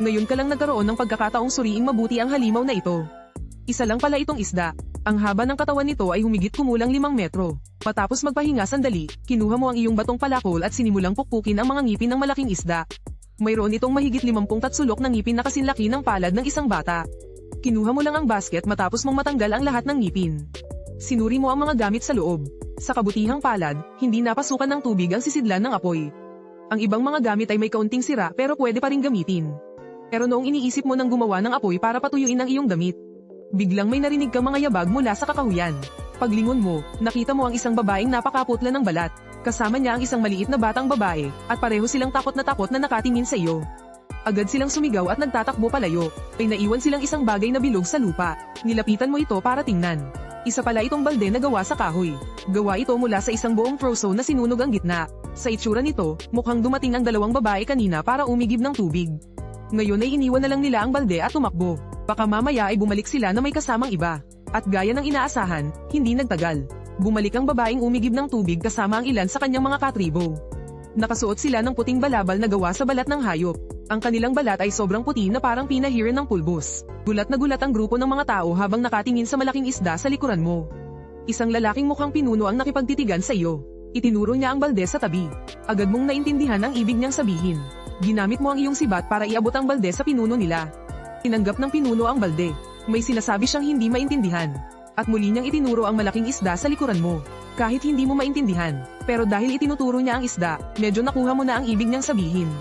Ngayon ka lang nagkaroon ng pagkakataong suriing mabuti ang halimaw na ito. Isa lang pala itong isda. Ang haba ng katawan nito ay humigit kumulang 5 metro. Matapos magpahinga sandali, kinuha mo ang iyong batong palakol at sinimulang pukpukin ang mga ngipin ng malaking isda. Mayroon itong mahigit 50 tatsulok na ngipin na kasinlaki ng palad ng isang bata. Kinuha mo lang ang basket matapos mong matanggal ang lahat ng ngipin. Sinuri mo ang mga gamit sa loob. Sa kabutihang palad, hindi napasukan ng tubig ang sisidlan ng apoy. Ang ibang mga gamit ay may kaunting sira pero pwede pa ring gamitin. Pero noong iniisip mo nang gumawa ng apoy para patuyuin ang iyong damit, biglang may narinig kang mga yabag mula sa kakahuyan. Paglingon mo, nakita mo ang isang babaeng napakaputla ng balat. Kasama niya ang isang maliit na batang babae, at pareho silang takot na nakatingin sa iyo. Agad silang sumigaw at nagtatakbo palayo. May naiwan silang isang bagay na bilog sa lupa. Nilapitan mo ito para tingnan. Isa pala itong balde na gawa sa kahoy. Gawa ito mula sa isang buong troso na sinunog ang gitna. Sa itsura nito, mukhang dumating ang dalawang babae kanina para umigib ng tubig. Ngayon ay iniwan na lang nila ang balde at tumakbo. Baka mamaya ay bumalik sila na may kasamang iba. At gaya ng inaasahan, hindi nagtagal. Bumalik ang babaeng umigib ng tubig kasama ang ilan sa kanyang mga katribo. Nakasuot sila ng puting balabal na gawa sa balat ng hayop. Ang kanilang balat ay sobrang puti na parang pinahiran ng pulbos. Gulat na gulat ang grupo ng mga tao habang nakatingin sa malaking isda sa likuran mo. Isang lalaking mukhang pinuno ang nakipagtitigan sa iyo. Itinuro niya ang balde sa tabi. Agad mong naintindihan ang ibig niyang sabihin. Ginamit mo ang iyong sibat para iabot ang balde sa pinuno nila. Tinanggap ng pinuno ang balde. May sinasabi siyang hindi maintindihan. At muli niyang itinuro ang malaking isda sa likuran mo. Kahit hindi mo maintindihan, pero dahil itinuturo niya ang isda, medyo nakuha mo na ang ibig niyang sabihin.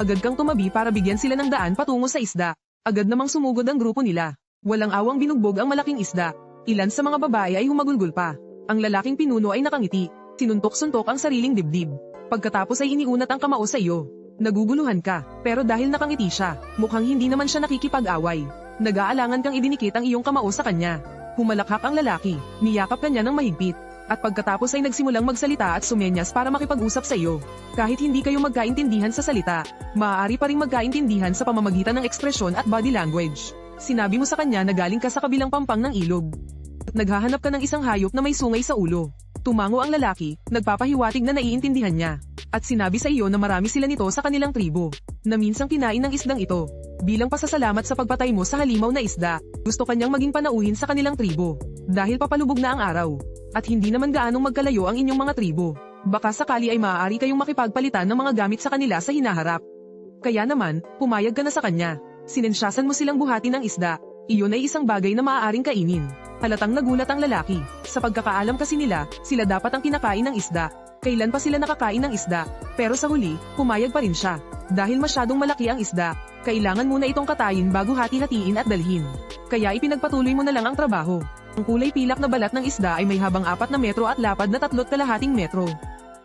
Agad kang tumabi para bigyan sila ng daan patungo sa isda. Agad namang sumugod ang grupo nila. Walang awang binugbog ang malaking isda. Ilan sa mga babae ay humagulgol pa. Ang lalaking pinuno ay nakangiti. Sinuntok-suntok ang sariling dibdib. Pagkatapos ay iniunat ang kamao sa iyo. Naguguluhan ka, pero dahil nakangiti siya, mukhang hindi naman siya nakikipag-away. Nag-aalangan kang idinikit ang iyong kamao sa kanya. Humalakhak ang lalaki, niyakap ka niya ng mahigpit. At pagkatapos ay nagsimulang magsalita at sumenyas para makipag-usap sa iyo. Kahit hindi kayo magkaintindihan sa salita, maaari pa ring magkaintindihan sa pamamagitan ng ekspresyon at body language. Sinabi mo sa kanya na galing ka sa kabilang pampang ng ilog. At naghahanap ka ng isang hayop na may sungay sa ulo. Tumango ang lalaki, nagpapahiwatig na naiintindihan niya. At sinabi sa iyo na marami sila nito sa kanilang tribo, na minsang kinain ng isdang ito. Bilang pasasalamat sa pagpatay mo sa halimaw na isda, gusto kanyang maging panauhin sa kanilang tribo. Dahil papalubog na ang araw. At hindi naman gaanong magkalayo ang inyong mga tribo. Baka sakali ay maaari kayong makipagpalitan ng mga gamit sa kanila sa hinaharap. Kaya naman, pumayag ka na sa kanya. Sinensyasan mo silang buhatin ng isda. Iyon ay isang bagay na maaaring kainin. Halatang nagulat ang lalaki. Sa pagkakaalam kasi nila, sila dapat ang kinakain ng isda. Kailan pa sila nakakain ng isda? Pero sa huli, pumayag pa rin siya. Dahil masyadong malaki ang isda, kailangan muna itong katayin bago hati-hatiin at dalhin. Kaya ipinagpatuloy mo na lang ang trabaho. Ang kulay pilak na balat ng isda ay may habang 4 na metro at lapad na 3.5 metro.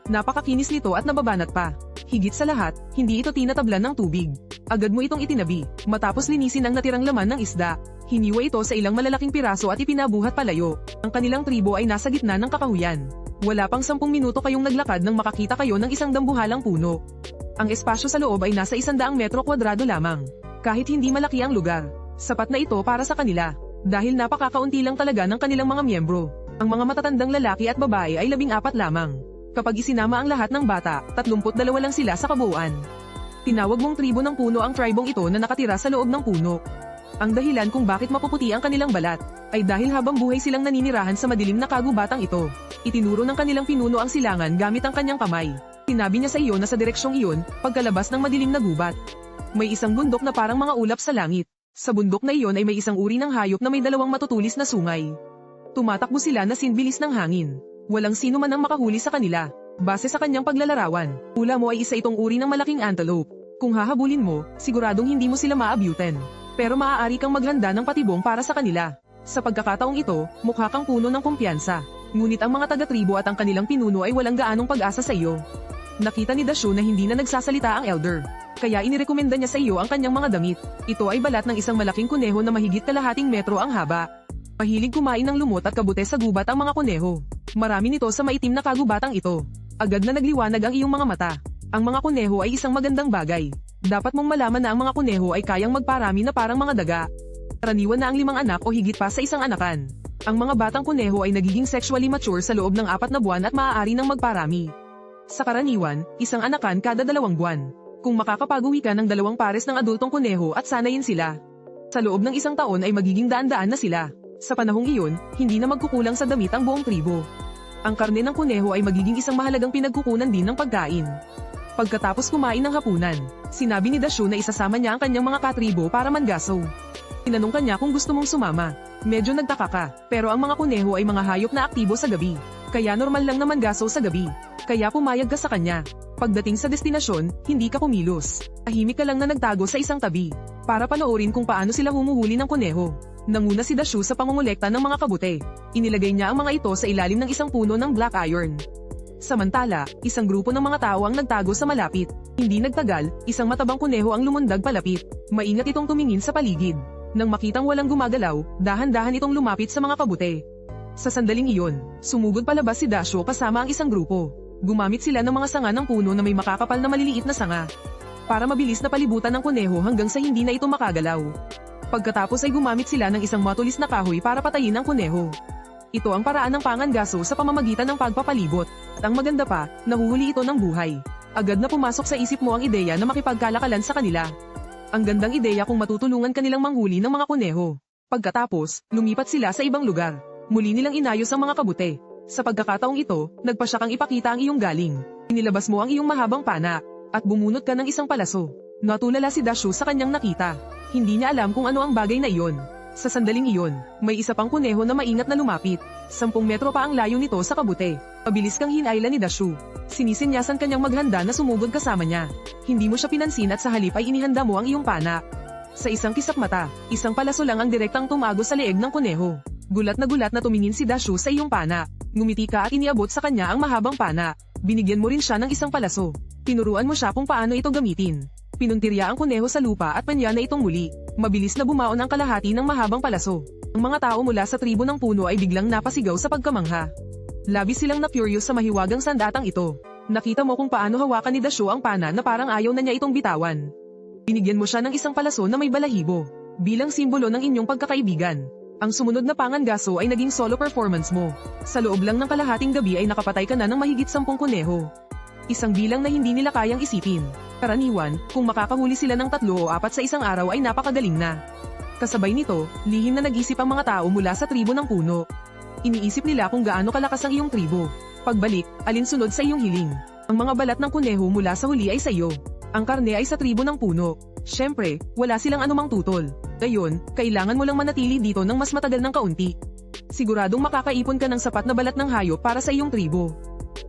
Napakakinis nito at nababanat pa. Higit sa lahat, hindi ito tinatablan ng tubig. Agad mo itong itinabi, matapos linisin ang natirang laman ng isda. Hiniwa ito sa ilang malalaking piraso at ipinabuhat palayo. Ang kanilang tribo ay nasa gitna ng kakahuyan. Wala pang 10 minuto kayong naglakad nang makakita kayo ng isang dambuhalang puno. Ang espasyo sa loob ay nasa 100 metro kwadrado lamang. Kahit hindi malaki ang lugar, sapat na ito para sa kanila. Dahil napakakaunti lang talaga ng kanilang mga miyembro. Ang mga matatandang lalaki at babae ay 14 lamang. Kapag isinama ang lahat ng bata, 32 lang sila sa kabuuan. Tinawag mong tribo ng puno ang tribong ito na nakatira sa loob ng puno. Ang dahilan kung bakit mapuputi ang kanilang balat, ay dahil habang buhay silang naninirahan sa madilim na kagubatang ito. Itinuro ng kanilang pinuno ang silangan gamit ang kanyang kamay. Sinabi niya sa iyo na sa direksyong iyon, pagkalabas ng madilim na gubat. May isang bundok na parang mga ulap sa langit. Sa bundok na iyon ay may isang uri ng hayop na may 2 matutulis na sungay. Tumatakbo sila na sinbilis ng hangin. Walang sino man ang makahuli sa kanila. Base sa kanyang paglalarawan, hula mo ay isa itong uri ng malaking antelope. Kung hahabulin mo, siguradong hindi mo sila maabutan. Pero maaari kang maghanda ng patibong para sa kanila. Sa pagkakataong ito, mukha kang puno ng kumpiyansa. Ngunit ang mga taga-tribo at ang kanilang pinuno ay walang gaanong pag-asa sa iyo. Nakita ni Dashu na hindi na nagsasalita ang elder. Kaya inirekomenda niya sa iyo ang kanyang mga damit. Ito ay balat ng isang malaking kuneho na mahigit kalahating metro ang haba. Mahilig kumain ng lumot at kabute sa gubat ang mga kuneho. Marami nito sa maitim na kagubatang ito. Agad na nagliwanag ang iyong mga mata. Ang mga kuneho ay isang magandang bagay. Dapat mong malaman na ang mga kuneho ay kayang magparami na parang mga daga. Karaniwan na ang 5 anak o higit pa sa isang anakan. Ang mga batang kuneho ay nagiging sexually mature sa loob ng 4 na buwan at maaari nang magparami. Sa karaniwan, isang anakan kada 2 buwan. Kung makakapag-uwi ka ng 2 pares ng adultong kuneho at sanayin sila, sa loob ng 1 taon ay magiging daan-daan na sila. Sa panahong iyon, hindi na magkukulang sa damit ang buong tribo. Ang karne ng kuneho ay magiging isang mahalagang pinagkukunan din ng pagkain. Pagkatapos kumain ng hapunan, sinabi ni Dashu na isasama niya ang kanyang mga katribo para mangaso. Tinanong kanya kung gusto mong sumama. Medyo nagtaka ka, pero ang mga kuneho ay mga hayop na aktibo sa gabi. Kaya normal lang na mangaso sa gabi. Kaya pumayag ka sa kanya. Pagdating sa destinasyon, hindi ka kumilos. Tahimik ka lang na nagtago sa isang tabi, para panoorin kung paano sila humuhuli ng kuneho. Nanguna si Dashu sa pangungulekta ng mga kabute. Inilagay niya ang mga ito sa ilalim ng isang puno ng black iron. Samantala, isang grupo ng mga tao ang nagtago sa malapit. Hindi nagtagal, isang matabang kuneho ang lumundag palapit. Maingat itong tumingin sa paligid. Nang makitang walang gumagalaw, dahan-dahan itong lumapit sa mga kabute. Sa sandaling iyon, sumugod palabas si Dashu kasama ang isang grupo. Gumamit sila ng mga sanga ng puno na may makakapal na maliliit na sanga, para mabilis na palibutan ng kuneho hanggang sa hindi na ito makagalaw. Pagkatapos ay gumamit sila ng isang matulis na kahoy para patayin ang kuneho. Ito ang paraan ng pangangaso sa pamamagitan ng pagpapalibot. At ang maganda pa, nahuhuli ito ng buhay. Agad na pumasok sa isip mo ang ideya na makipagkalakalan sa kanila. Ang gandang ideya kung matutulungan kanilang manghuli ng mga kuneho. Pagkatapos, lumipat sila sa ibang lugar. Muli nilang inayos ang mga kabute. Sa pagkakataong ito, nagpasya kang ipakita ang iyong galing. Inilabas mo ang iyong mahabang pana, at bumunot ka ng isang palaso. Natulala si Dashu sa kanyang nakita. Hindi niya alam kung ano ang bagay na iyon. Sa sandaling iyon, may isa pang kuneho na maingat na lumapit. 10 metro pa ang layo nito sa kabute. Mabilis kang hinailan ni Dashu. Sinisinyasan kanyang maghanda na sumugod kasama niya. Hindi mo siya pinansin at sa halip ay inihanda mo ang iyong pana. Sa isang kisap mata, isang palaso lang ang direktang tumago sa leeg ng kuneho. Gulat na tumingin si Dashu sa iyong pana. Ngumiti ka at iniabot sa kanya ang mahabang pana. Binigyan mo rin siya ng isang palaso. Tinuruan mo siya kung paano ito gamitin. Pinuntirya ang kuneho sa lupa at panya na itong muli. Mabilis na bumaon ang kalahati ng mahabang palaso. Ang mga tao mula sa tribo ng puno ay biglang napasigaw sa pagkamangha. Labis silang na-furious sa mahiwagang sandatang ito. Nakita mo kung paano hawakan ni Dashu ang pana na parang ayaw na niya itong bitawan. Binigyan mo siya ng isang palaso na may balahibo, bilang simbolo ng inyong pagkakaibigan. Ang sumunod na pangangaso ay naging solo performance mo. Sa loob lang ng kalahating gabi ay nakapatay ka na ng mahigit 10 kuneho. Isang bilang na hindi nila kayang isipin. Karaniwan, kung makakahuli sila ng 3 o 4 sa isang araw ay napakagaling na. Kasabay nito, lihim na nag-isip ang mga tao mula sa tribo ng puno. Iniisip nila kung gaano kalakas ang iyong tribo. Pagbalik, alinsunod sa iyong hiling. Ang mga balat ng kuneho mula sa huli ay sa iyo. Ang karne ay sa tribo ng puno. Siyempre, wala silang anumang tutol. Gayon, kailangan mo lang manatili dito ng mas matagal ng kaunti. Siguradong makakaipon ka ng sapat na balat ng hayop para sa iyong tribo.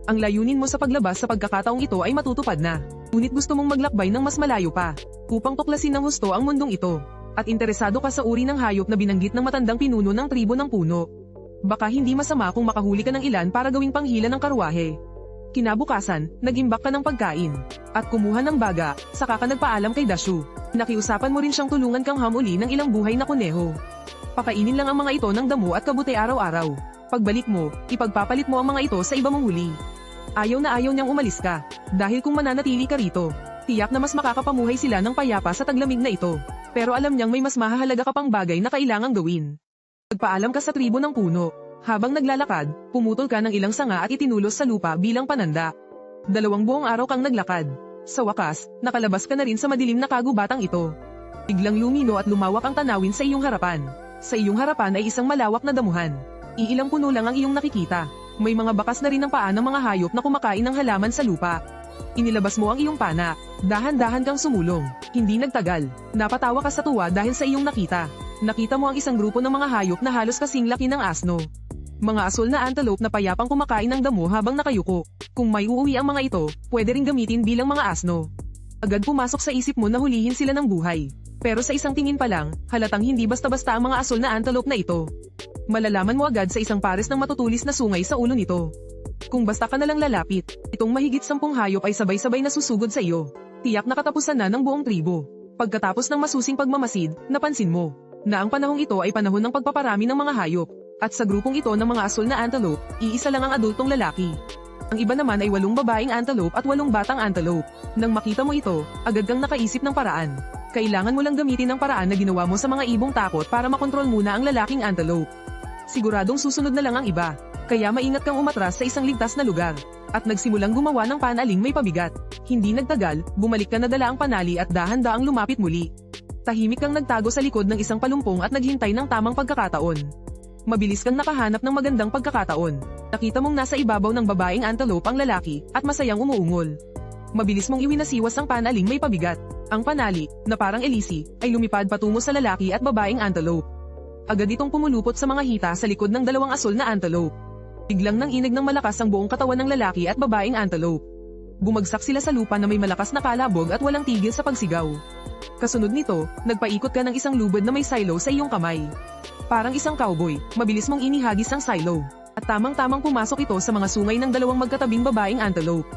Ang layunin mo sa paglabas sa pagkakataong ito ay matutupad na. Ngunit gusto mong maglakbay ng mas malayo pa, upang tuklasin ng husto ang mundong ito. At interesado ka sa uri ng hayop na binanggit ng matandang pinuno ng tribo ng puno. Baka hindi masama kung makahuli ka ng ilan para gawing panghila ng karwahe. Kinabukasan, nag-imbak ka ng pagkain. At kumuha ng baga, saka ka nagpaalam kay Dashu. Nakiusapan mo rin siyang tulungan kang hamuli ng ilang buhay na kuneho. Pakainin lang ang mga ito ng damo at kabute araw-araw. Pagbalik mo, ipagpapalit mo ang mga ito sa iba mong huli. Ayaw na ayaw niyang umalis ka, dahil kung mananatili ka rito, tiyak na mas makakapamuhay sila ng payapa sa taglamig na ito. Pero alam niyang may mas mahahalaga ka pang bagay na kailangang gawin. Nagpaalam ka sa tribo ng puno. Habang naglalakad, pumutol ka ng ilang sanga at itinulos sa lupa bilang pananda. 2 buong araw kang naglakad. Sa wakas, nakalabas ka na rin sa madilim na kagubatang ito. Biglang lumino at lumawak ang tanawin sa iyong harapan. Sa iyong harapan ay isang malawak na damuhan. Iilang puno lang ang iyong nakikita. May mga bakas na rin ang paa ng mga hayop na kumakain ng halaman sa lupa. Inilabas mo ang iyong pana. Dahan-dahan kang sumulong. Hindi nagtagal. Napatawa ka sa tuwa dahil sa iyong nakita. Nakita mo ang isang grupo ng mga hayop na halos kasing laki ng asno. Mga asul na antelope na payapang kumakain ng damo habang nakayuko. Kung may uuwi ang mga ito, pwede ring gamitin bilang mga asno. Agad pumasok sa isip mo na hulihin sila ng buhay. Pero sa isang tingin pa lang, halatang hindi basta-basta ang mga asul na antelope na ito. Malalaman mo agad sa isang pares ng matutulis na sungay sa ulo nito. Kung basta ka na lang lalapit, itong mahigit 10 hayop ay sabay-sabay na susugod sa iyo. Tiyak na katapusan na ng buong tribo. Pagkatapos ng masusing pagmamasid, napansin mo na ang panahong ito ay panahon ng pagpaparami ng mga hayop. At sa grupong ito ng mga asul na antelope, iisa lang ang adultong lalaki. Ang iba naman ay 8 babaeng antelope at 8 batang antelope. Nang makita mo ito, agad kang nakaisip ng paraan. Kailangan mo lang gamitin ang paraan na ginawa mo sa mga ibong takot para makontrol muna ang lalaking antelope. Siguradong susunod na lang ang iba. Kaya maingat kang umatras sa isang ligtas na lugar. At nagsimulang gumawa ng panaling may pabigat. Hindi nagtagal, bumalik ka na dala ang panali at dahan-daang lumapit muli. Tahimik kang nagtago sa likod ng isang palumpong at naghintay ng tamang pagkakataon. Mabilis kang nakahanap ng magandang pagkakataon. Nakita mong nasa ibabaw ng babaeng antelope ang lalaki at masayang umuungol. Mabilis mong iwinasiwas ang panaling may pabigat. Ang panali, na parang elisi, ay lumipad patungo sa lalaki at babaeng antelope. Agad itong pumulupot sa mga hita sa likod ng 2 asul na antelope. Biglang nang inig ng malakas ang buong katawan ng lalaki at babaeng antelope. Bumagsak sila sa lupa na may malakas na kalabog at walang tigil sa pagsigaw. Kasunod nito, nagpaikot ka ng isang lubid na may silo sa iyong kamay. Parang isang cowboy, mabilis mong inihagis ang silo. At tamang-tamang pumasok ito sa mga sungay ng 2 magkatabing babaeng antelope.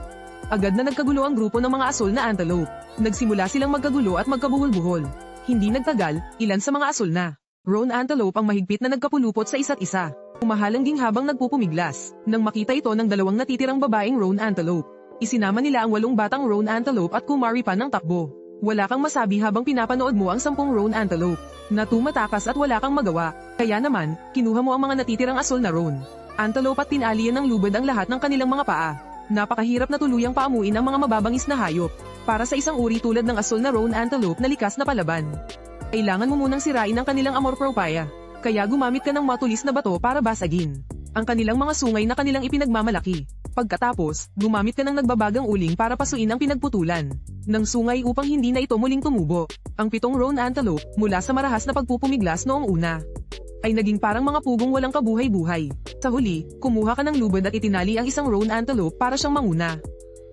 Agad na nagkagulo ang grupo ng mga asul na antelope. Nagsimula silang magkagulo at magkabuhol-buhol. Hindi nagtagal, ilan sa mga asul na roan antelope ang mahigpit na nagkapulupot sa isa't isa. Umahalangging habang nagpupumiglas. Nang makita ito ng 2 natitirang babaeng roan antelope, isinama nila ang 8 batang roan antelope at kumari pa ng takbo. Wala kang masabi habang pinapanood mo ang 10 roan antelope na tumatakas at wala kang magawa. Kaya naman, kinuha mo ang mga natitirang asul na roan antelope at tinalian ng lubid ang lahat ng kanilang mga paa. Napakahirap na tuluyang paamuin ang mga mababangis na hayop para sa isang uri tulad ng asul na roan antelope na likas na palaban. Kailangan mo munang sirain ang kanilang amor propria. Kaya gumamit ka ng matulis na bato para basagin ang kanilang mga sungay na kanilang ipinagmamalaki. Pagkatapos, gumamit ka ng nagbabagang uling para pasuin ang pinagputulan ng sungay upang hindi na ito muling tumubo. Ang 7 roan antelope, mula sa marahas na pagpupumiglas noong una, ay naging parang mga pugong walang kabuhay-buhay. Sa huli, kumuha ka ng lubid at itinali ang isang roan antelope para siyang manguna.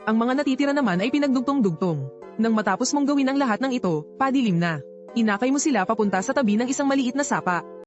Ang mga natitira naman ay pinagdugtong-dugtong. Nang matapos mong gawin ang lahat ng ito, padilim na. Inakay mo sila papunta sa tabi ng isang maliit na sapa.